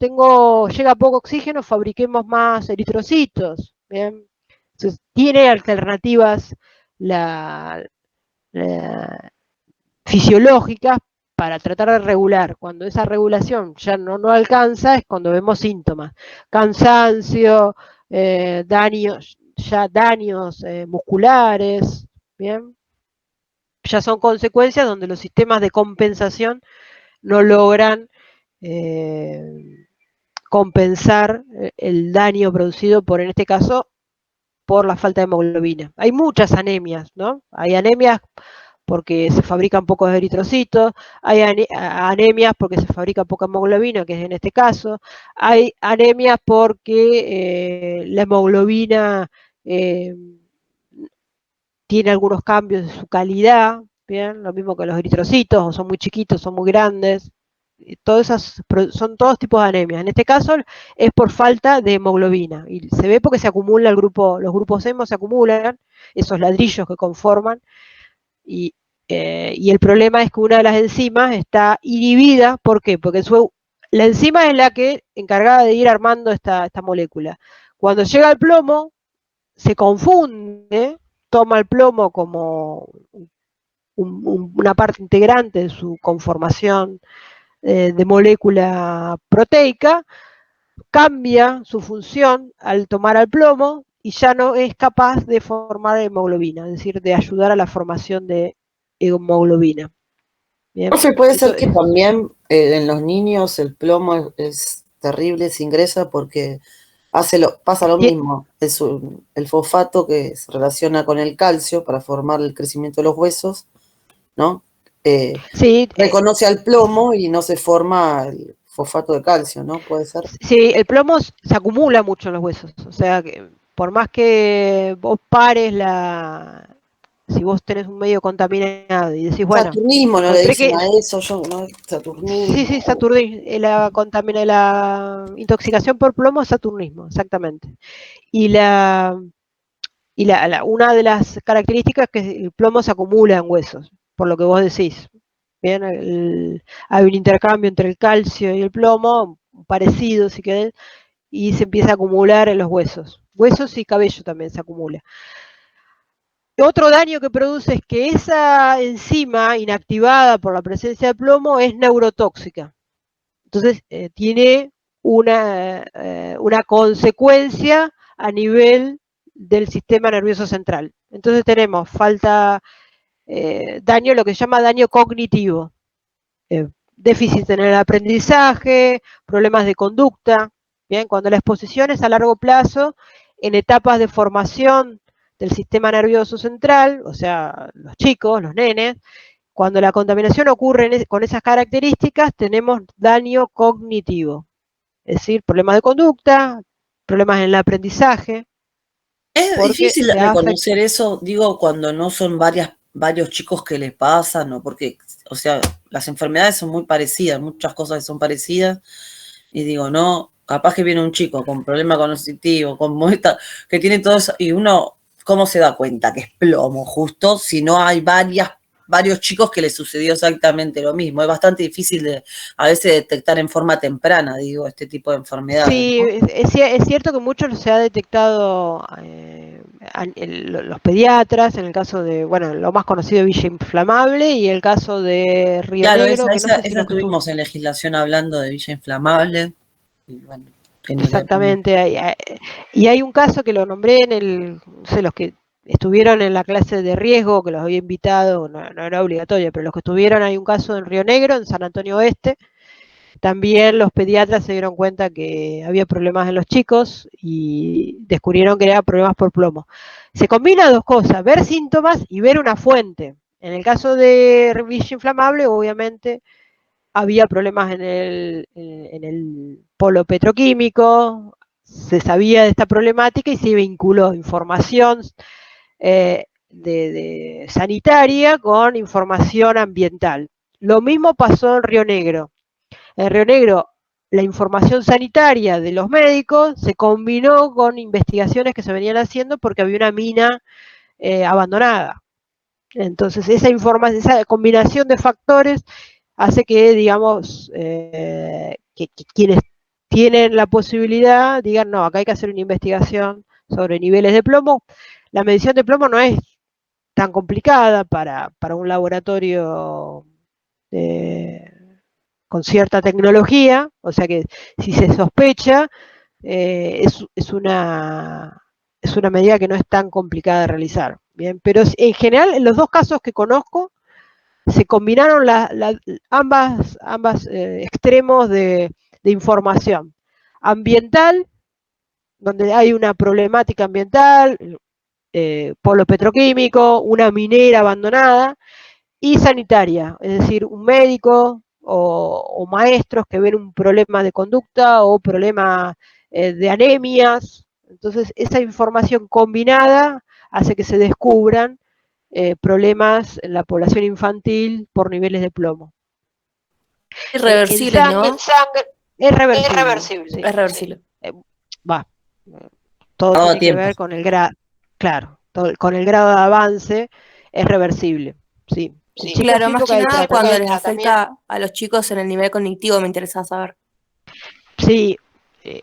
llega poco oxígeno, fabriquemos más eritrocitos, ¿bien? Entonces, tiene alternativas fisiológicas para tratar de regular. Cuando esa regulación ya no alcanza, es cuando vemos síntomas, cansancio, daños, ya daños musculares, ¿bien? Ya son consecuencias donde los sistemas de compensación no logran compensar el daño producido por, en este caso, por la falta de hemoglobina. Hay muchas anemias, ¿no? Hay anemias porque se fabrican pocos eritrocitos, hay anemias porque se fabrica poca hemoglobina, que es en este caso, hay anemias porque la hemoglobina tiene algunos cambios de su calidad, ¿bien? Lo mismo que los eritrocitos, o son muy chiquitos, son muy grandes, son todos tipos de anemias. En este caso es por falta de hemoglobina, y se ve porque se acumula los grupos hemo se acumulan, esos ladrillos que conforman, y, y el problema es que una de las enzimas está inhibida. ¿Por qué? Porque la enzima es la que encargada de ir armando esta molécula. Cuando llega al plomo, se confunde, toma el plomo como una parte integrante de su conformación de molécula proteica, cambia su función al tomar al plomo y ya no es capaz de formar hemoglobina, es decir, de ayudar a la formación de hemoglobina. ¿Bien? Profe, puede ser que también en los niños el plomo es terrible, se ingresa porque pasa lo mismo, es el fosfato que se relaciona con el calcio para formar el crecimiento de los huesos, ¿no? Reconoce al plomo y no se forma el fosfato de calcio, ¿no? ¿Puede ser? Sí, el plomo se acumula mucho en los huesos, o sea, que por más que vos pares si vos tenés un medio contaminado y decís, bueno, Saturnismo, no le dicen a eso, ¿no? Saturnismo. Sí, saturnismo. La intoxicación por plomo es saturnismo, exactamente. Y una de las características es que el plomo se acumula en huesos, por lo que vos decís. Bien, hay un intercambio entre el calcio y el plomo, parecido si querés, y se empieza a acumular en los huesos. Huesos y cabello también se acumula. Otro daño que produce es que esa enzima inactivada por la presencia de plomo es neurotóxica. Entonces tiene una consecuencia a nivel del sistema nervioso central. Entonces tenemos daño, lo que se llama daño cognitivo, déficit en el aprendizaje, problemas de conducta. Bien, cuando la exposición es a largo plazo, en etapas de formación del sistema nervioso central, o sea, los chicos, los nenes, cuando la contaminación ocurre con esas características, tenemos daño cognitivo, es decir, problemas de conducta, problemas en el aprendizaje. Es difícil reconocer eso, digo, cuando no son varios chicos que les pasan, ¿no? Porque, o sea, las enfermedades son muy parecidas, muchas cosas son parecidas, y digo, no, capaz que viene un chico con problema cognitivo, que tiene todo eso, y uno, ¿cómo se da cuenta que es plomo? Justo si no hay varios chicos que les sucedió exactamente lo mismo. Es bastante difícil a veces detectar en forma temprana, digo, este tipo de enfermedades. Sí, ¿no? Es cierto que mucho se ha detectado los pediatras, en el caso de, bueno, lo más conocido, Villa Inflamable, y el caso de Río Negro. Esa tuvimos en legislación hablando de Villa Inflamable. Y bueno, exactamente, y hay un caso que lo nombré no sé, los que estuvieron en la clase de riesgo, que los había invitado, no era obligatorio, pero los que estuvieron, hay un caso en Río Negro, en San Antonio Oeste. También los pediatras se dieron cuenta que había problemas en los chicos y descubrieron que eran problemas por plomo. Se combina dos cosas, ver síntomas y ver una fuente. En el caso de Villa Inflamable, obviamente, había problemas en el polo petroquímico, se sabía de esta problemática y se vinculó información de sanitaria con información ambiental. Lo mismo pasó en Río Negro. En Río Negro, la información sanitaria de los médicos se combinó con investigaciones que se venían haciendo porque había una mina abandonada. Entonces, esa combinación de factores hace que, digamos, que quienes tienen la posibilidad digan, no, acá hay que hacer una investigación sobre niveles de plomo. La medición de plomo no es tan complicada para un laboratorio con cierta tecnología, o sea que si se sospecha, es una es una medida que no es tan complicada de realizar. Bien, pero en general, en los dos casos que conozco, se combinaron ambas extremos de información. Ambiental, donde hay una problemática ambiental, polo petroquímico, una minera abandonada, y sanitaria, es decir, un médico o maestros que ven un problema de conducta o problema de anemias. Entonces, esa información combinada hace que se descubran problemas en la población infantil por niveles de plomo. Irreversible, ¿no? Es reversible. Sí, es reversible. Va. Todo tiene que ver con el grado, claro, con el grado de avance es reversible, sí. Claro, más que nada cuando les afecta a los chicos en el nivel cognitivo, me interesa saber. Sí,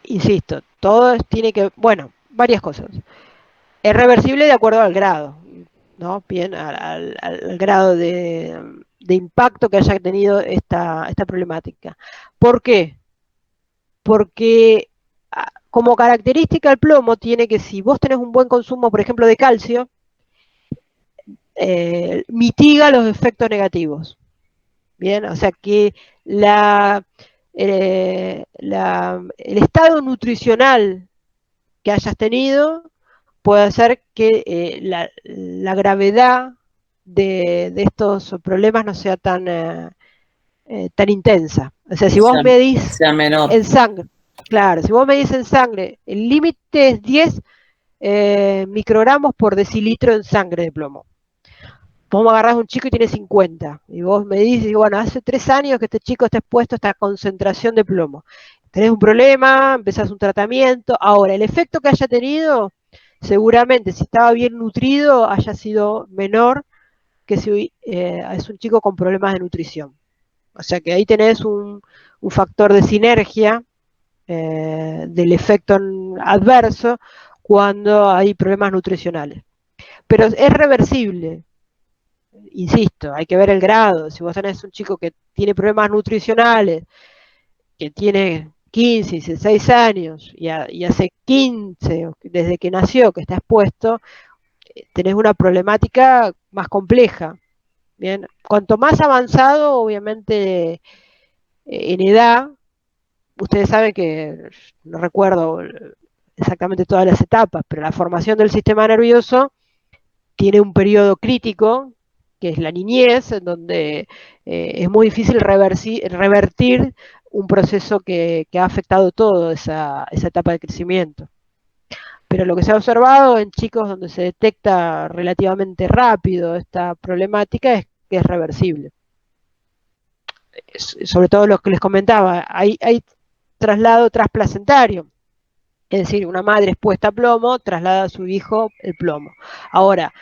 insisto, todo tiene que, bueno, varias cosas. Es reversible de acuerdo al grado, ¿no? Bien, al grado de impacto que haya tenido esta problemática. ¿Por qué? Porque como característica el plomo tiene que, si vos tenés un buen consumo, por ejemplo, de calcio, mitiga los efectos negativos. Bien, o sea que el estado nutricional que hayas tenido puede hacer que la gravedad de estos problemas no sea tan intensa. O sea, si vos medís en sangre, claro, si vos medís en sangre, el límite es 10 microgramos por decilitro en sangre de plomo. Vos me agarrás a un chico y tiene 50, y vos me dices, bueno, hace 3 años que este chico está expuesto a esta concentración de plomo. Tenés un problema, empezás un tratamiento. Ahora, el efecto que haya tenido, seguramente, si estaba bien nutrido, haya sido menor que si es un chico con problemas de nutrición. O sea que ahí tenés un factor de sinergia del efecto adverso cuando hay problemas nutricionales. Pero es reversible. Insisto, hay que ver el grado. Si vos tenés un chico que tiene problemas nutricionales, que tiene 15, 16 años y hace 15, desde que nació, que está expuesto, tenés una problemática más compleja. Bien, cuanto más avanzado, obviamente, en edad, ustedes saben que, no recuerdo exactamente todas las etapas, pero la formación del sistema nervioso tiene un periodo crítico, que es la niñez, en donde es muy difícil revertir un proceso que ha afectado toda esa etapa de crecimiento. Pero lo que se ha observado en chicos donde se detecta relativamente rápido esta problemática es que es reversible. Sobre todo lo que les comentaba, hay traslado trasplacentario, es decir, una madre expuesta a plomo traslada a su hijo el plomo. Ahora,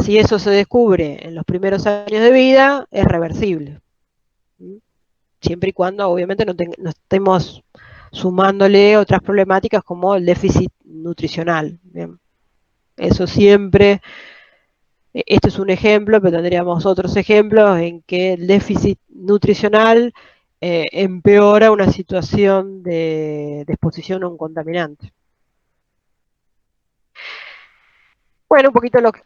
si eso se descubre en los primeros años de vida, es reversible. Siempre y cuando, obviamente, no estemos sumándole otras problemáticas como el déficit nutricional. Bien. Eso siempre, este es un ejemplo, pero tendríamos otros ejemplos en que el déficit nutricional empeora una situación de exposición a un contaminante. Bueno, un poquito lo que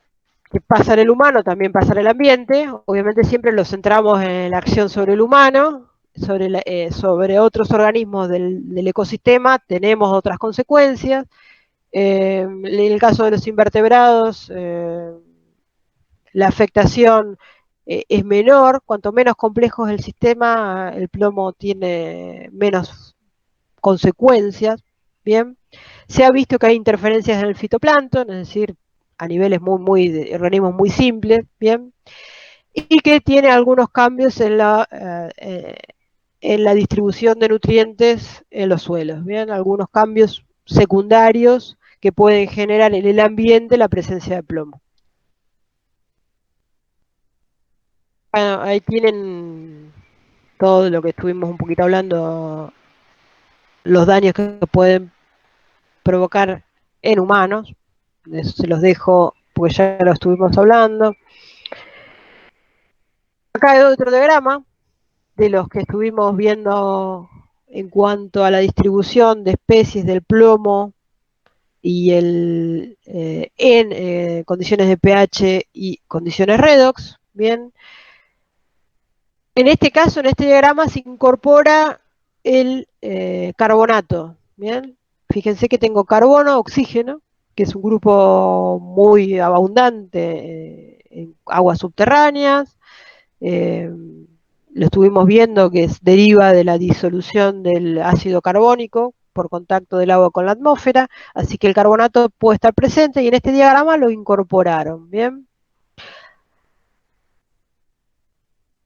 pasa en el humano, también pasa en el ambiente. Obviamente siempre lo centramos en la acción sobre el humano, sobre otros organismos del ecosistema, tenemos otras consecuencias. En el caso de los invertebrados, la afectación es menor. Cuanto menos complejo es el sistema, el plomo tiene menos consecuencias. Bien, se ha visto que hay interferencias en el fitoplancton, es decir, a niveles de organismos muy simples, bien, y que tiene algunos cambios en la distribución de nutrientes en los suelos, bien, algunos cambios secundarios que pueden generar en el ambiente la presencia de plomo. Bueno, ahí tienen todo lo que estuvimos un poquito hablando, los daños que pueden provocar en humanos. Eso se los dejo porque ya lo estuvimos hablando. Acá hay otro diagrama de los que estuvimos viendo en cuanto a la distribución de especies del plomo y en condiciones de pH y condiciones redox, ¿bien? En este caso, en este diagrama, se incorpora el carbonato, ¿bien? Fíjense que tengo carbono, oxígeno, que es un grupo muy abundante en aguas subterráneas. Lo estuvimos viendo que deriva de la disolución del ácido carbónico por contacto del agua con la atmósfera, así que el carbonato puede estar presente y en este diagrama lo incorporaron, ¿bien?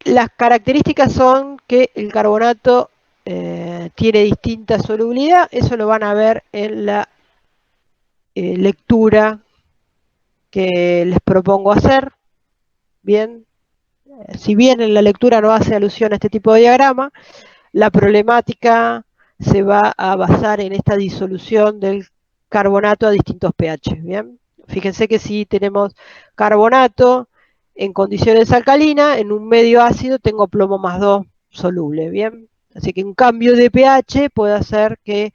Las características son que el carbonato tiene distinta solubilidad, eso lo van a ver en la lectura que les propongo hacer, ¿bien? Si bien en la lectura no hace alusión a este tipo de diagrama, la problemática se va a basar en esta disolución del carbonato a distintos pH, ¿bien? Fíjense que si tenemos carbonato en condiciones alcalinas, en un medio ácido tengo plomo más 2 soluble, ¿bien? Así que un cambio de pH puede hacer que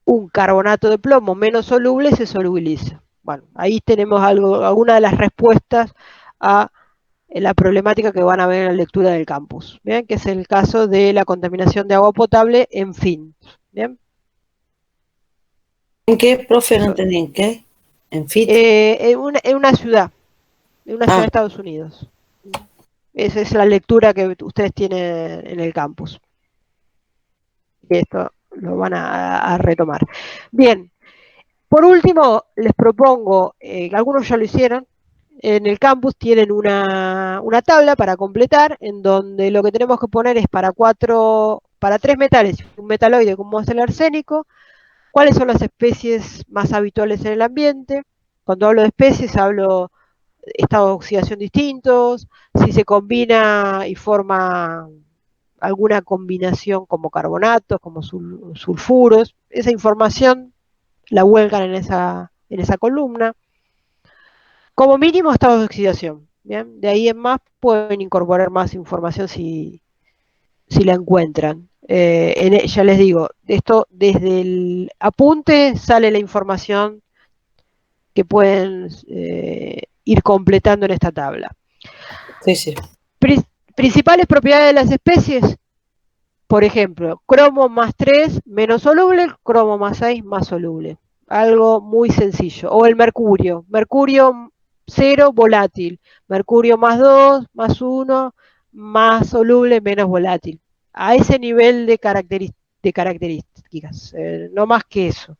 un carbonato de plomo menos soluble se solubilice. Bueno, ahí tenemos alguna de las respuestas a la problemática que van a ver en la lectura del campus, ¿bien? Que es el caso de la contaminación de agua potable en fin. ¿Bien? ¿En qué, profe? No entendí. ¿En qué? ¿En FIT? En una ciudad de Estados Unidos. Esa es la lectura que ustedes tienen en el campus. Y esto lo van a retomar. Bien, por último, les propongo, algunos ya lo hicieron, en el campus tienen una tabla para completar, en donde lo que tenemos que poner es para 3 metales, un metaloide como es el arsénico, cuáles son las especies más habituales en el ambiente. Cuando hablo de especies hablo de estados de oxidación distintos, si se combina y forma alguna combinación como carbonatos, como sulfuros, esa información la vuelcan en esa columna. Como mínimo estados de oxidación, ¿bien? De ahí en más pueden incorporar más información si la encuentran. Ya les digo, esto desde el apunte sale la información que pueden ir completando en esta tabla. Sí, sí. Principales propiedades de las especies, por ejemplo, cromo más 3 menos soluble, cromo más 6 más soluble. Algo muy sencillo. O el mercurio. Mercurio 0 volátil. Mercurio más 2 más 1 más soluble menos volátil. A ese nivel de características. No más que eso.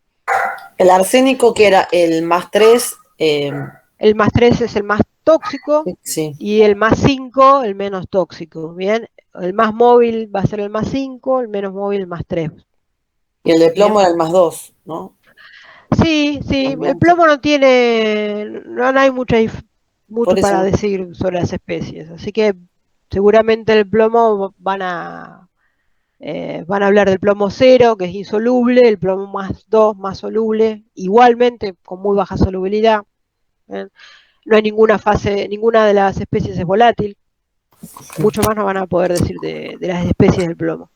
El arsénico, que era el más 3. El más 3 es el más tóxico, sí. Y el más 5 el menos tóxico. Bien, el más móvil va a ser el más 5, el menos móvil el más 3. Y el de plomo era el más 2, ¿no? Sí, el plomo no hay mucho para decir sobre las especies, así que seguramente el plomo van a hablar del plomo 0, que es insoluble, el plomo más 2 más soluble, igualmente con muy baja solubilidad. No hay ninguna de las especies es volátil, mucho más no van a poder decir de las especies del plomo.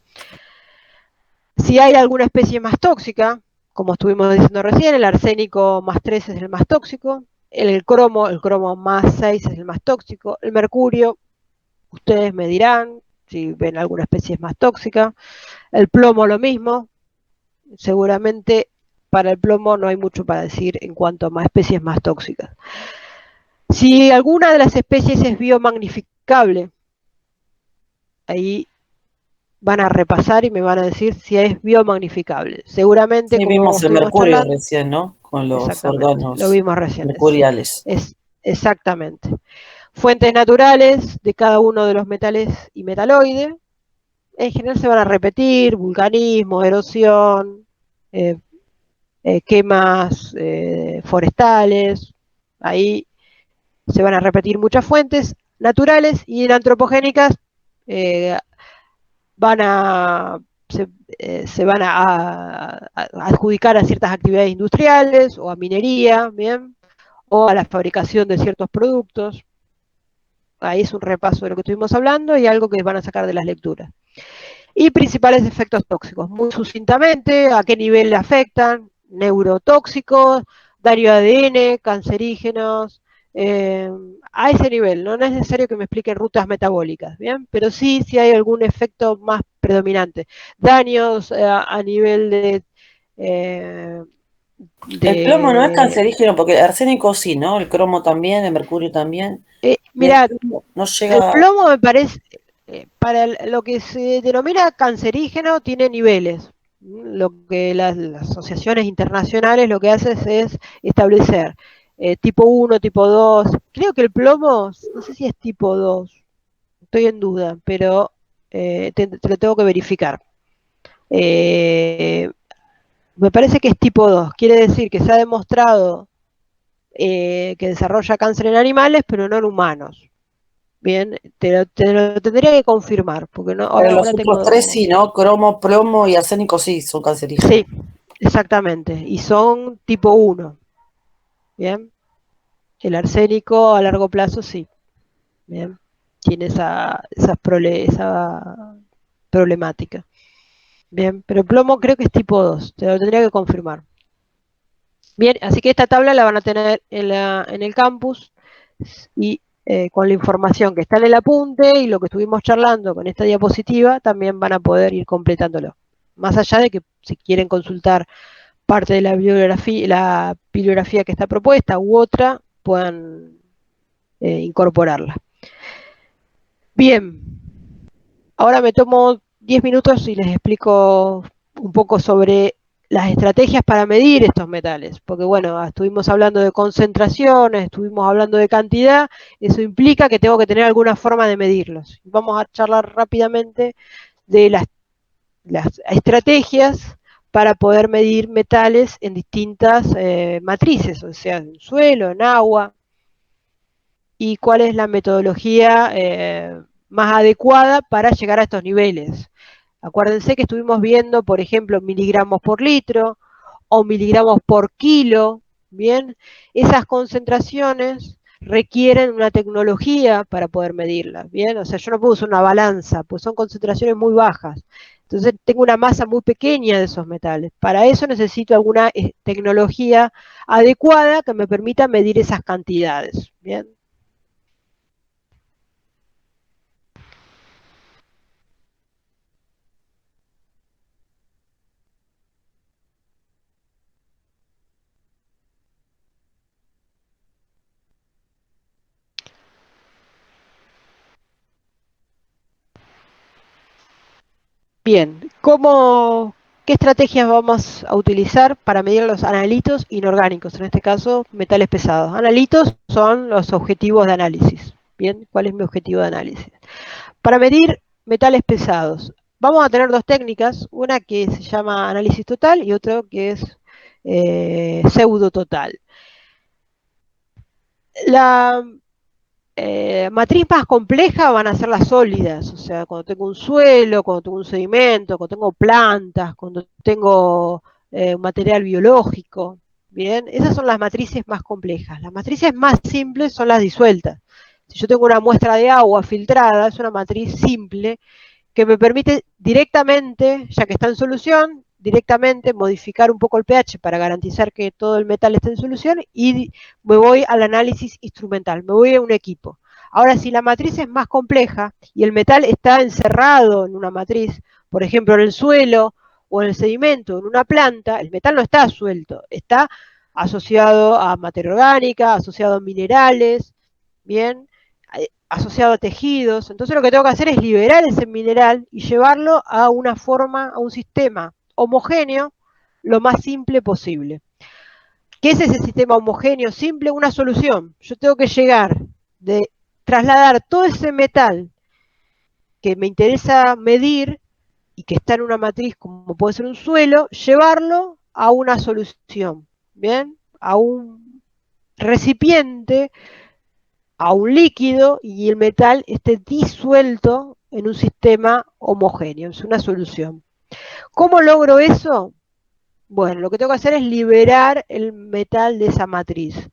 Si hay alguna especie más tóxica, como estuvimos diciendo recién, el arsénico más 3 es el más tóxico, el cromo más 6 es el más tóxico, el mercurio, ustedes me dirán si ven alguna especie más tóxica, el plomo lo mismo, seguramente para el plomo no hay mucho para decir en cuanto a más especies más tóxicas. Si alguna de las especies es biomagnificable, ahí van a repasar y me van a decir si es biomagnificable. Seguramente, sí, como vimos el mercurio hablando, recién, ¿no? Con los órganos lo vimos recién, mercuriales. Exactamente. Fuentes naturales de cada uno de los metales y metaloides. En general se van a repetir: vulcanismo, erosión, quemas forestales. Ahí se van a repetir muchas fuentes naturales, y en antropogénicas se van a adjudicar a ciertas actividades industriales o a minería, ¿bien? O a la fabricación de ciertos productos. Ahí es un repaso de lo que estuvimos hablando y algo que van a sacar de las lecturas. Y principales efectos tóxicos, muy sucintamente, a qué nivel le afectan. neurotóxicos, daño ADN, cancerígenos, a ese nivel. No es necesario que me expliquen rutas metabólicas, ¿bien? Pero sí hay algún efecto más predominante. Daños a nivel de... El plomo no es cancerígeno, porque el arsénico sí, ¿no? El cromo también, el mercurio también. Mira, no llega... el plomo me parece, para lo que se denomina cancerígeno, tiene niveles. Lo que las asociaciones internacionales lo que hacen es establecer tipo 1, tipo 2. Creo que el plomo, no sé si es tipo 2, estoy en duda, pero te lo tengo que verificar. Me parece que es tipo 2, quiere decir que se ha demostrado que desarrolla cáncer en animales, pero no en humanos. Bien, te lo tendría que confirmar, porque no, Pero los otros tres sí, ¿no? Cromo, plomo y arsénico sí son cancerígenos. Sí, exactamente, y son tipo 1. Bien, el arsénico a largo plazo sí. Bien, tiene esa problemática. Bien, pero el plomo creo que es tipo 2, te lo tendría que confirmar. Bien, así que esta tabla la van a tener en el campus y con la información que está en el apunte y lo que estuvimos charlando con esta diapositiva, también van a poder ir completándolo. Más allá de que si quieren consultar parte de la bibliografía que está propuesta u otra, puedan incorporarla. Bien, ahora me tomo 10 minutos y les explico un poco sobre las estrategias para medir estos metales, porque bueno, estuvimos hablando de concentraciones, estuvimos hablando de cantidad, eso implica que tengo que tener alguna forma de medirlos. Vamos a charlar rápidamente de las estrategias para poder medir metales en distintas matrices, o sea, en suelo, en agua, y cuál es la metodología más adecuada para llegar a estos niveles. Acuérdense que estuvimos viendo, por ejemplo, miligramos por litro o miligramos por kilo, ¿bien? Esas concentraciones requieren una tecnología para poder medirlas, ¿bien? O sea, yo no puedo usar una balanza, pues son concentraciones muy bajas. Entonces tengo una masa muy pequeña de esos metales. Para eso necesito alguna tecnología adecuada que me permita medir esas cantidades, ¿bien? Bien, ¿qué estrategias vamos a utilizar para medir los analitos inorgánicos? En este caso, metales pesados. Analitos son los objetivos de análisis. Bien, ¿cuál es mi objetivo de análisis? Para medir metales pesados, vamos a tener dos técnicas, una que se llama análisis total y otra que es pseudo total. La matriz más compleja van a ser las sólidas, o sea, cuando tengo un suelo, cuando tengo un sedimento, cuando tengo plantas, cuando tengo un material biológico, ¿bien? Esas son las matrices más complejas. Las matrices más simples son las disueltas. Si yo tengo una muestra de agua filtrada, es una matriz simple que me permite directamente, ya que está en solución, directamente modificar un poco el pH para garantizar que todo el metal esté en solución y me voy al análisis instrumental, me voy a un equipo. Ahora, si la matriz es más compleja y el metal está encerrado en una matriz, por ejemplo en el suelo o en el sedimento, en una planta, el metal no está suelto, está asociado a materia orgánica, asociado a minerales, ¿bien? Asociado a tejidos. Entonces lo que tengo que hacer es liberar ese mineral y llevarlo a una forma, a un sistema homogéneo, lo más simple posible. ¿Qué es ese sistema homogéneo simple? Una solución. Yo tengo que llegar de trasladar todo ese metal que me interesa medir y que está en una matriz como puede ser un suelo, llevarlo a una solución, ¿bien? A un recipiente, a un líquido y el metal esté disuelto en un sistema homogéneo, es una solución. ¿Cómo logro eso? Bueno, lo que tengo que hacer es liberar el metal de esa matriz.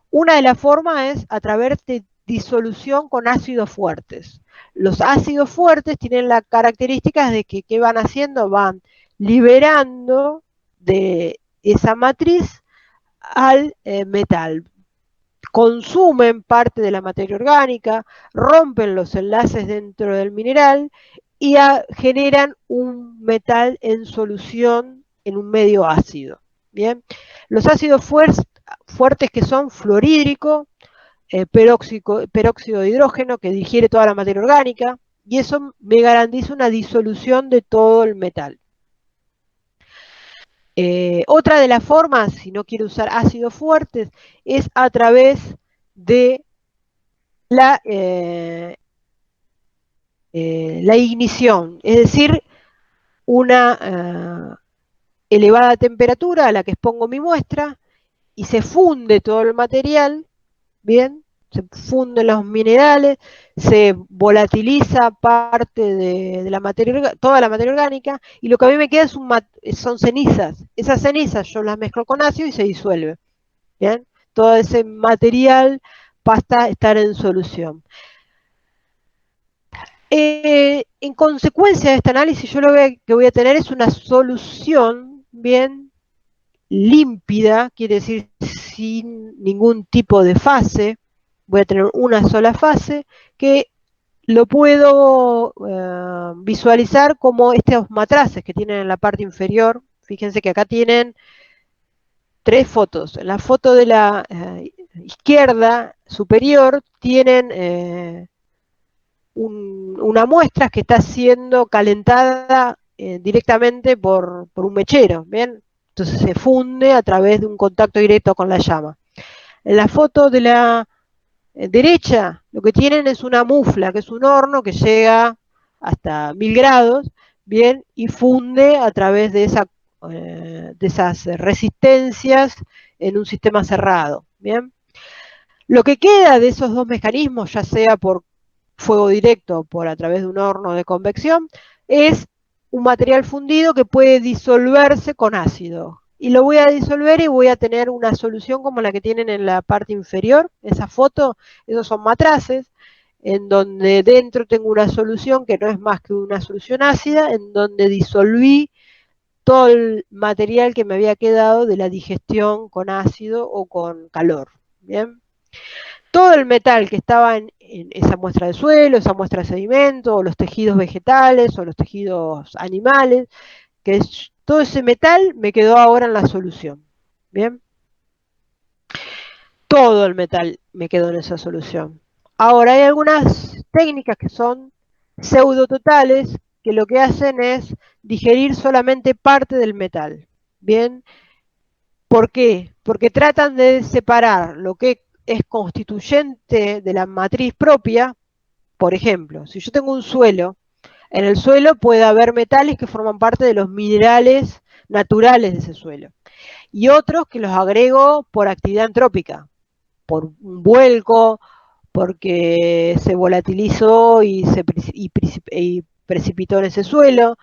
Una de las formas es a través de disolución con ácidos fuertes. Los ácidos fuertes tienen las características de que, ¿qué van haciendo? Van liberando de esa matriz al metal. Consumen parte de la materia orgánica, rompen los enlaces dentro del mineral y generan un metal en solución en un medio ácido. Bien, los ácidos fuertes que son fluorhídrico, peróxido de hidrógeno, que digiere toda la materia orgánica, y eso me garantiza una disolución de todo el metal. Otra de las formas, si no quiero usar ácidos fuertes, es a través de la ignición, es decir, una elevada temperatura a la que expongo mi muestra y se funde todo el material, bien, se funden los minerales, se volatiliza parte de la materia, toda la materia orgánica, y lo que a mí me queda son cenizas. Esas cenizas yo las mezclo con ácido y se disuelve. Bien, todo ese material pasa a estar en solución. En consecuencia de este análisis, yo lo que voy a tener es una solución bien límpida, quiere decir sin ningún tipo de fase. Voy a tener una sola fase que lo puedo visualizar como estos matraces que tienen en la parte inferior. Fíjense que acá tienen 3 fotos. En la foto de la izquierda superior tienen una muestra que está siendo calentada directamente por un mechero, ¿bien? Entonces se funde a través de un contacto directo con la llama. En la foto de la derecha, lo que tienen es una mufla, que es un horno que llega hasta 1000 grados, ¿bien? Y funde a través de esas resistencias en un sistema cerrado, ¿bien? Lo que queda de esos dos mecanismos, ya sea por fuego directo o por a través de un horno de convección, es un material fundido que puede disolverse con ácido. Y lo voy a disolver y voy a tener una solución como la que tienen en la parte inferior, esa foto, esos son matraces, en donde dentro tengo una solución que no es más que una solución ácida, en donde disolví todo el material que me había quedado de la digestión con ácido o con calor. ¿Bien? Todo el metal que estaba en esa muestra de suelo, esa muestra de sedimento, o los tejidos vegetales, o los tejidos animales, todo ese metal me quedó ahora en la solución. ¿Bien? Todo el metal me quedó en esa solución. Ahora, hay algunas técnicas que son pseudototales, que lo que hacen es digerir solamente parte del metal. ¿Bien? ¿Por qué? Porque tratan de separar lo que es constituyente de la matriz propia. Por ejemplo, si yo tengo un suelo, en el suelo puede haber metales que forman parte de los minerales naturales de ese suelo, y otros que los agrego por actividad antrópica, por un vuelco, porque se volatilizó y precipitó en ese suelo.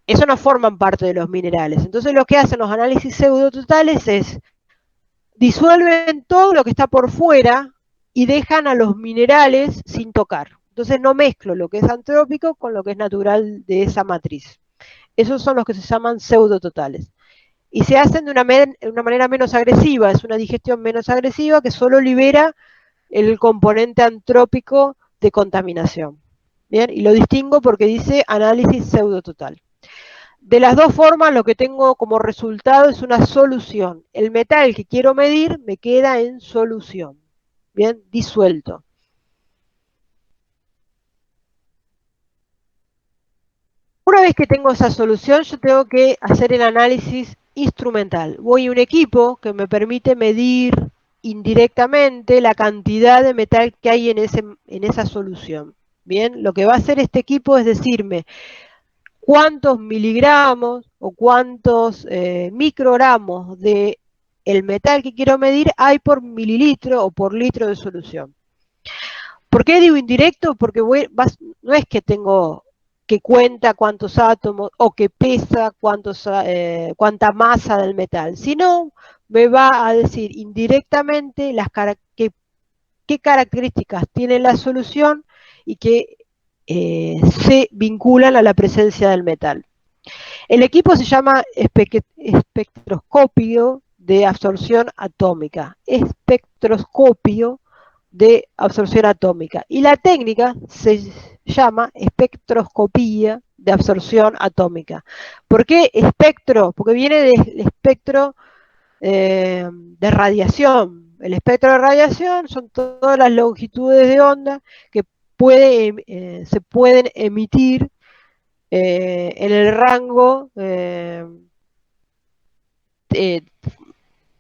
Eso no forman parte de los minerales. Entonces lo que hacen los análisis pseudototales es disuelven todo lo que está por fuera y dejan a los minerales sin tocar. Entonces no mezclo lo que es antrópico con lo que es natural de esa matriz. Esos son los que se llaman pseudototales. Y se hacen de una manera menos agresiva, es una digestión menos agresiva que solo libera el componente antrópico de contaminación. Bien, y lo distingo porque dice análisis pseudototal. De las dos formas, lo que tengo como resultado es una solución. El metal que quiero medir me queda en solución, bien, disuelto. Una vez que tengo esa solución, yo tengo que hacer el análisis instrumental. Voy a un equipo que me permite medir indirectamente la cantidad de metal que hay en esa solución. Bien, lo que va a hacer este equipo es decirme cuántos miligramos o cuántos microgramos de el metal que quiero medir hay por mililitro o por litro de solución. ¿Por qué digo indirecto? Porque no es que tengo que cuenta cuántos átomos o que pesa cuánta masa del metal, sino me va a decir indirectamente qué características tiene la solución y que se vinculan a la presencia del metal. El equipo se llama espectroscopio de absorción atómica. Espectroscopio de absorción atómica. Y la técnica se llama espectroscopía de absorción atómica. ¿Por qué espectro? Porque viene del espectro de radiación. El espectro de radiación son todas las longitudes de onda que se pueden emitir en el rango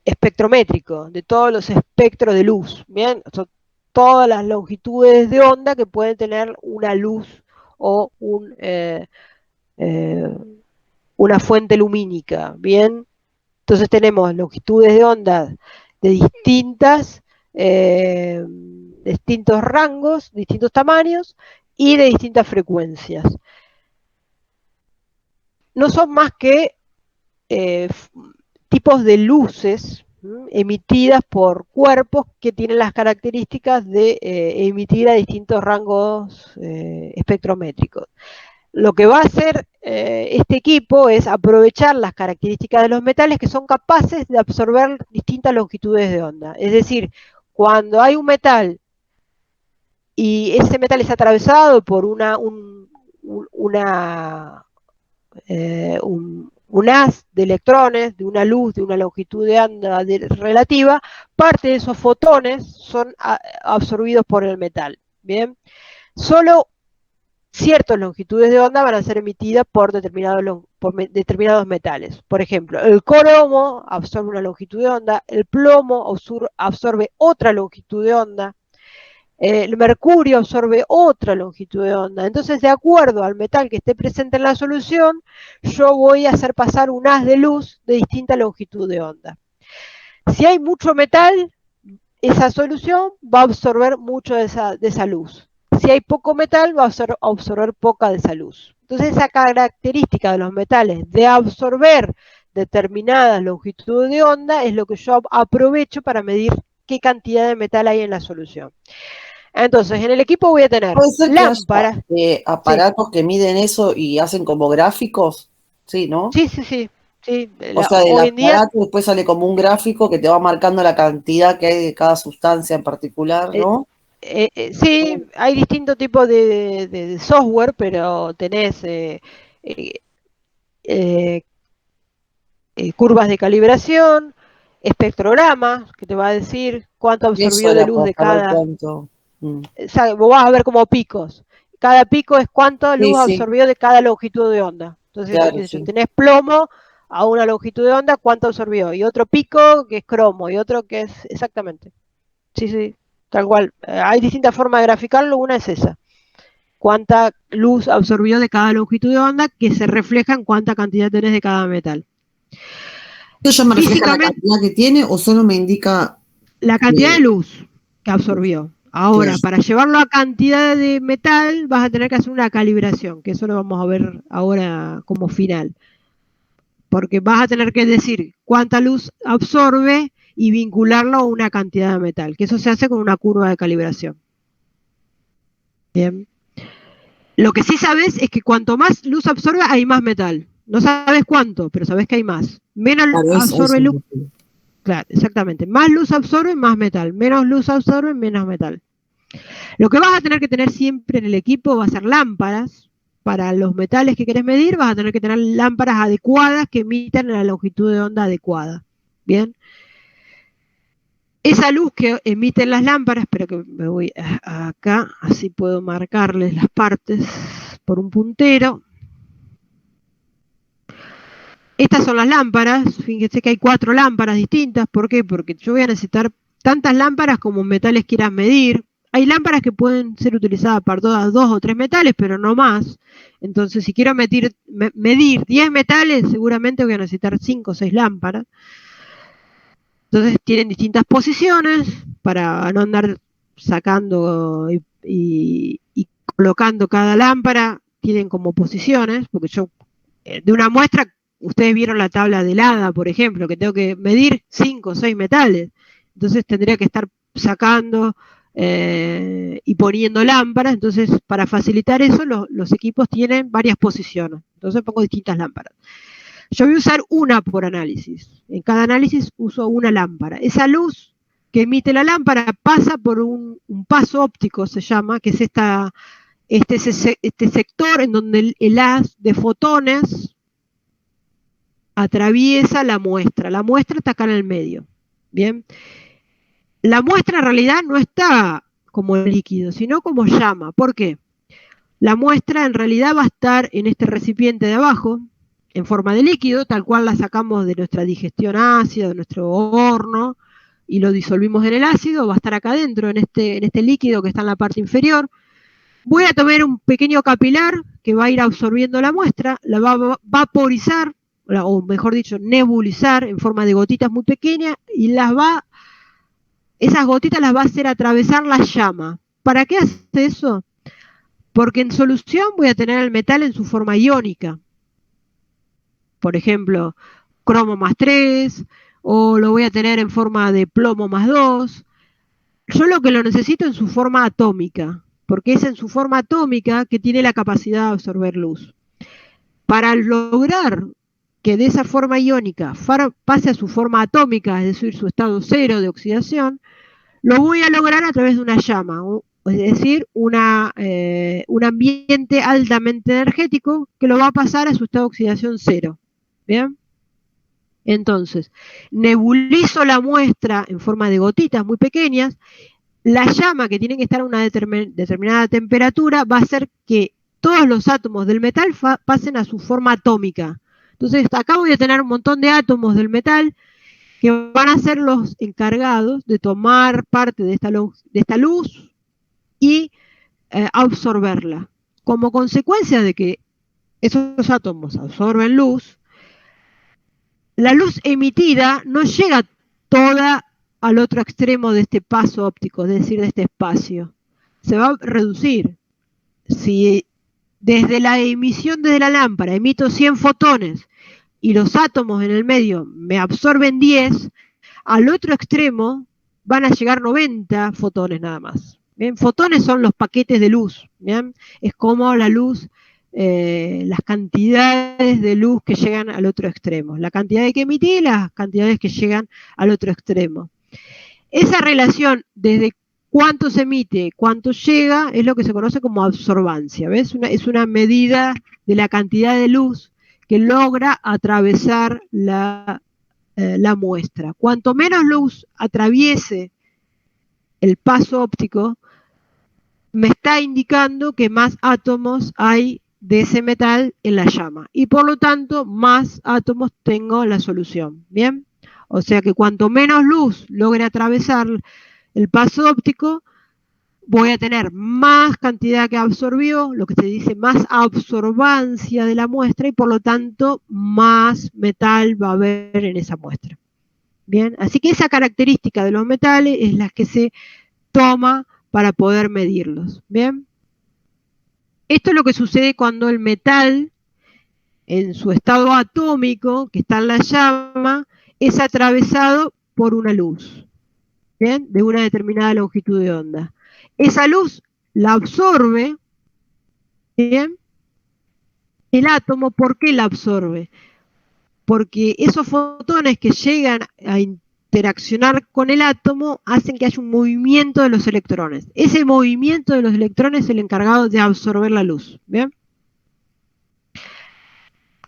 espectrométrico de todos los espectros de luz. Bien, son todas las longitudes de onda que pueden tener una luz o una fuente lumínica. Bien, entonces tenemos longitudes de onda de distintos rangos, distintos tamaños y de distintas frecuencias. No son más que tipos de luces emitidas por cuerpos que tienen las características de emitir a distintos rangos espectrométricos. Lo que va a hacer este equipo es aprovechar las características de los metales que son capaces de absorber distintas longitudes de onda. Es decir, cuando hay un metal y ese metal es atravesado por un haz de electrones, de una luz, de una longitud de onda relativa, parte de esos fotones son absorbidos por el metal. Bien, solo ciertas longitudes de onda van a ser emitidas por determinados metales. Por ejemplo, el cromo absorbe una longitud de onda, el plomo absorbe otra longitud de onda, el mercurio absorbe otra longitud de onda. Entonces, de acuerdo al metal que esté presente en la solución, yo voy a hacer pasar un haz de luz de distinta longitud de onda. Si hay mucho metal, esa solución va a absorber mucho de esa luz. Si hay poco metal, va a absorber poca de esa luz. Entonces, esa característica de los metales de absorber determinadas longitudes de onda es lo que yo aprovecho para medir qué cantidad de metal hay en la solución. Entonces, en el equipo voy a tener lámparas. Aparatos que miden eso y hacen como gráficos, ¿sí, no? Sí. O sea, del aparato después sale como un gráfico que te va marcando la cantidad que hay de cada sustancia en particular, ¿no? Sí, hay distintos tipos de software, pero tenés curvas de calibración, espectrogramas, que te va a decir cuánto absorbió de luz de cada... Vos vas a ver como picos. Cada pico es cuánto luz absorbió de cada longitud de onda. Entonces, claro, si tenés plomo a una longitud de onda, cuánto absorbió. Y otro pico que es cromo, y otro que es... Exactamente. Sí, tal cual. Hay distintas formas de graficarlo, una es esa. Cuánta luz absorbió de cada longitud de onda que se refleja en cuánta cantidad tenés de cada metal. ¿Eso ya me refleja la cantidad que tiene o solo me indica...? La cantidad de luz que absorbió. Ahora, para llevarlo a cantidad de metal, vas a tener que hacer una calibración, que eso lo vamos a ver ahora como final. Porque vas a tener que decir cuánta luz absorbe y vincularlo a una cantidad de metal, que eso se hace con una curva de calibración. Bien. Lo que sí sabes es que cuanto más luz absorbe, hay más metal. No sabes cuánto, pero sabes que hay más. Menos absorbe luz. Claro, exactamente. Más luz absorbe, más metal. Menos luz absorbe, menos metal. Lo que vas a tener que tener siempre en el equipo va a ser lámparas. Para los metales que querés medir, vas a tener que tener lámparas adecuadas que emitan la longitud de onda adecuada. Bien. Esa luz que emiten las lámparas, espero que me voy acá, así puedo marcarles las partes por un puntero. Estas son las lámparas, fíjense que hay 4 lámparas distintas. ¿Por qué? Porque yo voy a necesitar tantas lámparas como metales quieras medir. Hay lámparas que pueden ser utilizadas para todas 2 o 3 metales, pero no más. Entonces, si quiero medir 10 metales, seguramente voy a necesitar 5 o 6 lámparas. Entonces, tienen distintas posiciones para no andar sacando y colocando cada lámpara. Tienen como posiciones, porque yo, de una muestra, ustedes vieron la tabla de Lada, por ejemplo, que tengo que medir 5 o 6 metales. Entonces tendría que estar sacando y poniendo lámparas. Entonces, para facilitar eso, los equipos tienen varias posiciones. Entonces pongo distintas lámparas. Yo voy a usar una por análisis. En cada análisis uso una lámpara. Esa luz que emite la lámpara pasa por un paso óptico, se llama, que es este sector en donde el haz de fotones atraviesa la muestra. La muestra está acá en el medio. Bien. La muestra en realidad no está como líquido, sino como llama. ¿Por qué? La muestra en realidad va a estar en este recipiente de abajo, en forma de líquido, tal cual la sacamos de nuestra digestión ácida, de nuestro horno, y lo disolvimos en el ácido, va a estar acá adentro, en este líquido que está en la parte inferior. Voy a tomar un pequeño capilar que va a ir absorbiendo la muestra, la va a vaporizar, o mejor dicho, nebulizar en forma de gotitas muy pequeñas, y esas gotitas las va a hacer atravesar la llama. ¿Para qué hace eso? Porque en solución voy a tener el metal en su forma iónica. Por ejemplo, cromo más 3, o lo voy a tener en forma de plomo más 2. Yo lo que lo necesito en su forma atómica, porque es en su forma atómica que tiene la capacidad de absorber luz. Para lograr que de esa forma iónica pase a su forma atómica, es decir, su estado cero de oxidación, lo voy a lograr a través de una llama, es decir, un ambiente altamente energético que lo va a pasar a su estado de oxidación cero. ¿Bien? Entonces, nebulizo la muestra en forma de gotitas muy pequeñas. La llama, que tiene que estar a una determinada temperatura, va a hacer que todos los átomos del metal pasen a su forma atómica. Entonces, acá voy a tener un montón de átomos del metal que van a ser los encargados de tomar parte de esta luz y absorberla. Como consecuencia de que esos átomos absorben luz, la luz emitida no llega toda al otro extremo de este paso óptico, es decir, de este espacio. Se va a reducir. Si desde la emisión desde la lámpara emito 100 fotones y los átomos en el medio me absorben 10, al otro extremo van a llegar 90 fotones nada más. ¿Bien? Fotones son los paquetes de luz. ¿Bien? Es como la luz, las cantidades de luz que llegan al otro extremo. La cantidad que emití y las cantidades que llegan al otro extremo. Esa relación desde cuánto se emite, cuánto llega, es lo que se conoce como absorbancia. ¿Ves? Es una medida de la cantidad de luz que logra atravesar la muestra. Cuanto menos luz atraviese el paso óptico, me está indicando que más átomos hay de ese metal en la llama. Y por lo tanto, más átomos tengo en la solución. ¿Bien? O sea que cuanto menos luz logre atravesar el paso óptico, voy a tener más cantidad que absorbió, lo que se dice más absorbancia de la muestra, y por lo tanto más metal va a haber en esa muestra. Bien, así que esa característica de los metales es la que se toma para poder medirlos. Bien, esto es lo que sucede cuando el metal, en su estado atómico, que está en la llama, es atravesado por una luz. ¿Bien? De una determinada longitud de onda. Esa luz la absorbe, ¿bien? El átomo. ¿Por qué la absorbe? Porque esos fotones que llegan a interaccionar con el átomo hacen que haya un movimiento de los electrones. Ese movimiento de los electrones es el encargado de absorber la luz. ¿Bien?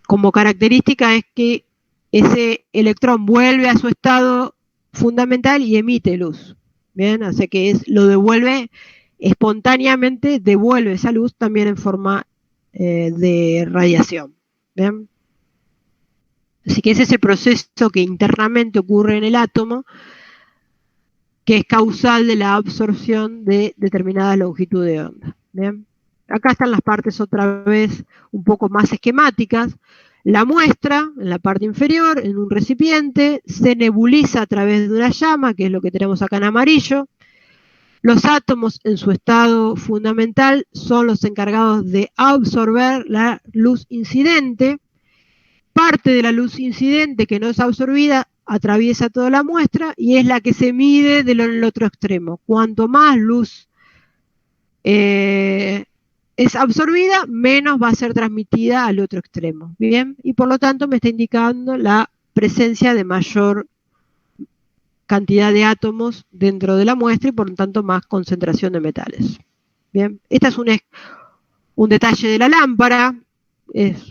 Como característica es que ese electrón vuelve a su estado fundamental y emite luz. Bien, así que lo devuelve espontáneamente, devuelve esa luz también en forma de radiación. Bien, así que ese es el proceso que internamente ocurre en el átomo, que es causal de la absorción de determinada longitud de onda. Bien, acá están las partes otra vez un poco más esquemáticas. La muestra, en la parte inferior, en un recipiente, se nebuliza a través de una llama, que es lo que tenemos acá en amarillo. Los átomos en su estado fundamental son los encargados de absorber la luz incidente. Parte de la luz incidente que no es absorbida atraviesa toda la muestra y es la que se mide del otro extremo. Cuanto más luz es absorbida, menos va a ser transmitida al otro extremo. Bien, y por lo tanto me está indicando la presencia de mayor cantidad de átomos dentro de la muestra y por lo tanto más concentración de metales. Bien, este es un detalle de la lámpara,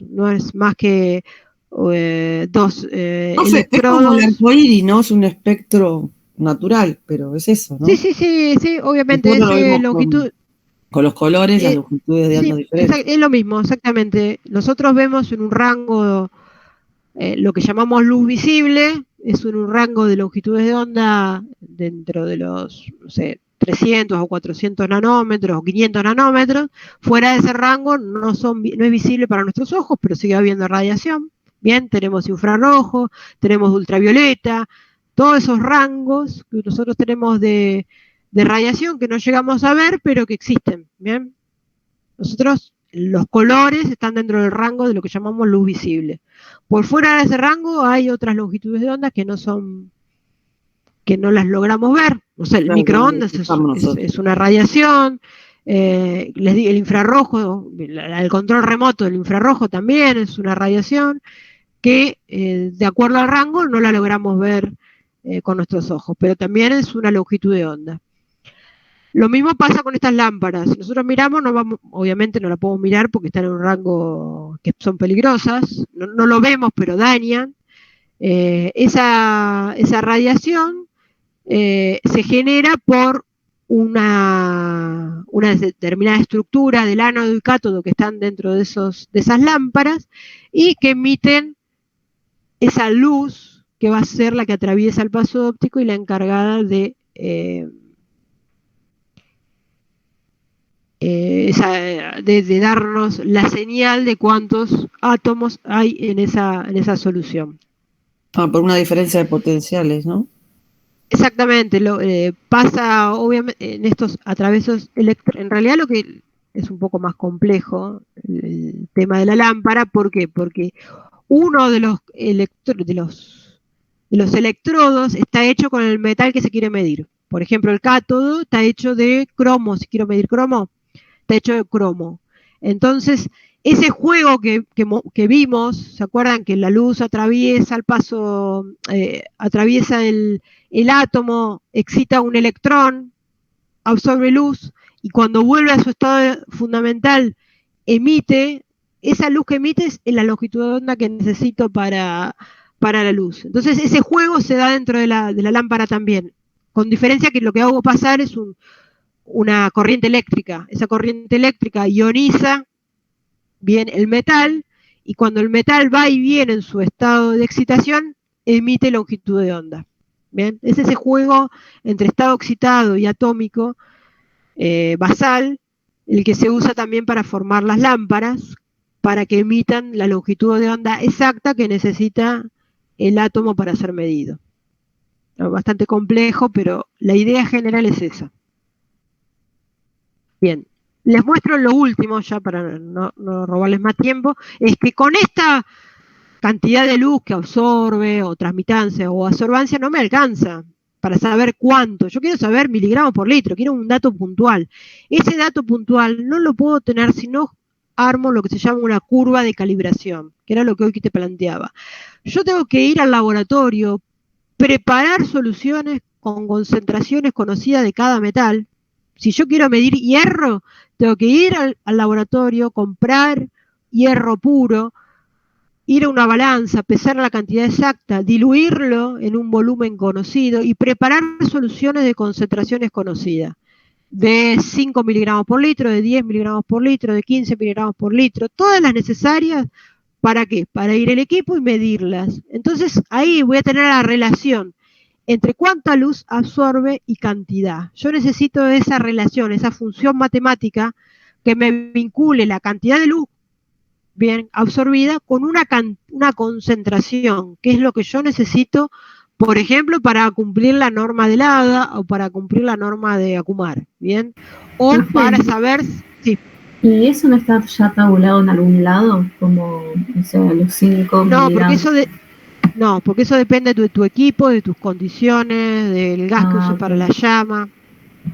no es más que dos electrodos. Es como el arcoíris, ¿no? Es un espectro natural, pero es eso, ¿no? Sí, obviamente es longitud. Con los colores, las longitudes de ondas diferentes. Es lo mismo, exactamente. Nosotros vemos en un rango, lo que llamamos luz visible, es un rango de longitudes de onda dentro de los, no sé, 300 o 400 nanómetros o 500 nanómetros. Fuera de ese rango no es visible para nuestros ojos, pero sigue habiendo radiación. Bien, tenemos infrarrojo, tenemos ultravioleta, todos esos rangos que nosotros tenemos de radiación que no llegamos a ver, pero que existen. Bien, nosotros, los colores están dentro del rango de lo que llamamos luz visible. Por fuera de ese rango hay otras longitudes de onda que no las logramos ver. O sea, el microondas es una radiación, les digo, el infrarrojo, el control remoto del infrarrojo también es una radiación que, de acuerdo al rango, no la logramos ver con nuestros ojos, pero también es una longitud de onda. Lo mismo pasa con estas lámparas. Si nosotros miramos, obviamente no la podemos mirar porque están en un rango que son peligrosas, no lo vemos, pero dañan. Esa radiación se genera por una determinada estructura del ánodo y cátodo que están dentro de esas lámparas y que emiten esa luz que va a ser la que atraviesa el paso óptico y la encargada de darnos la señal de cuántos átomos hay en esa solución. Por una diferencia de potenciales, ¿no? Exactamente, pasa obviamente en estos atravesos electrónicos. En realidad lo que es un poco más complejo el tema de la lámpara. ¿Por qué? Porque uno de los electrodos está hecho con el metal que se quiere medir. Por ejemplo, el cátodo está hecho de cromo. Si quiero medir cromo, está hecho de cromo. Entonces, ese juego que vimos, ¿se acuerdan? Que la luz atraviesa el paso, atraviesa el átomo, excita un electrón, absorbe luz, y cuando vuelve a su estado fundamental, emite, esa luz que emite es la longitud de onda que necesito para la luz. Entonces, ese juego se da dentro de la lámpara también, con diferencia que lo que hago pasar es una corriente eléctrica. Esa corriente eléctrica ioniza bien el metal, y cuando el metal va y viene en su estado de excitación, emite longitud de onda. Bien, es ese juego entre estado excitado y atómico basal, el que se usa también para formar las lámparas, para que emitan la longitud de onda exacta que necesita el átomo para ser medido. Bastante complejo, pero la idea general es esa. Bien. Les muestro lo último, ya para no robarles más tiempo, es que con esta cantidad de luz que absorbe, o transmitancia, o absorbancia, no me alcanza para saber cuánto. Yo quiero saber miligramos por litro, quiero un dato puntual. Ese dato puntual no lo puedo tener si no armo lo que se llama una curva de calibración, que era lo que hoy te planteaba. Yo tengo que ir al laboratorio, preparar soluciones con concentraciones conocidas de cada metal. Si yo quiero medir hierro, tengo que ir al laboratorio, comprar hierro puro, ir a una balanza, pesar la cantidad exacta, diluirlo en un volumen conocido y preparar soluciones de concentraciones conocidas. De 5 miligramos por litro, de 10 miligramos por litro, de 15 miligramos por litro, todas las necesarias. ¿Para qué? Para ir al equipo y medirlas. Entonces ahí voy a tener la relación entre cuánta luz absorbe y cantidad. Yo necesito esa relación, esa función matemática que me vincule la cantidad de luz bien absorbida con una concentración, que es lo que yo necesito, por ejemplo, para cumplir la norma de LADA o para cumplir la norma de Akumar, ¿bien? O para saber... Sí. ¿Y eso no está ya tabulado en algún lado? Como, o sea, los 5 No, porque No, porque eso depende de tu equipo, de tus condiciones, del gas que uses para la llama.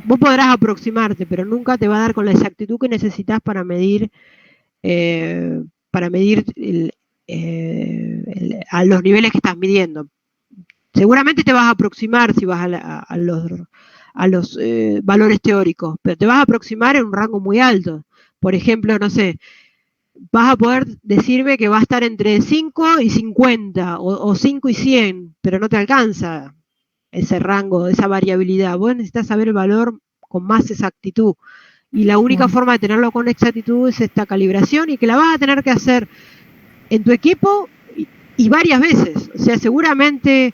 Vos podrás aproximarte, pero nunca te va a dar con la exactitud que necesitas para medir a los niveles que estás midiendo. Seguramente te vas a aproximar si vas a los valores teóricos, pero te vas a aproximar en un rango muy alto. Por ejemplo, no sé, vas a poder decirme que va a estar entre 5 y 50 o 5 y 100, pero no te alcanza ese rango, esa variabilidad. Vos necesitas saber el valor con más exactitud. Y la única forma de tenerlo con exactitud es esta calibración, y que la vas a tener que hacer en tu equipo y varias veces. O sea, seguramente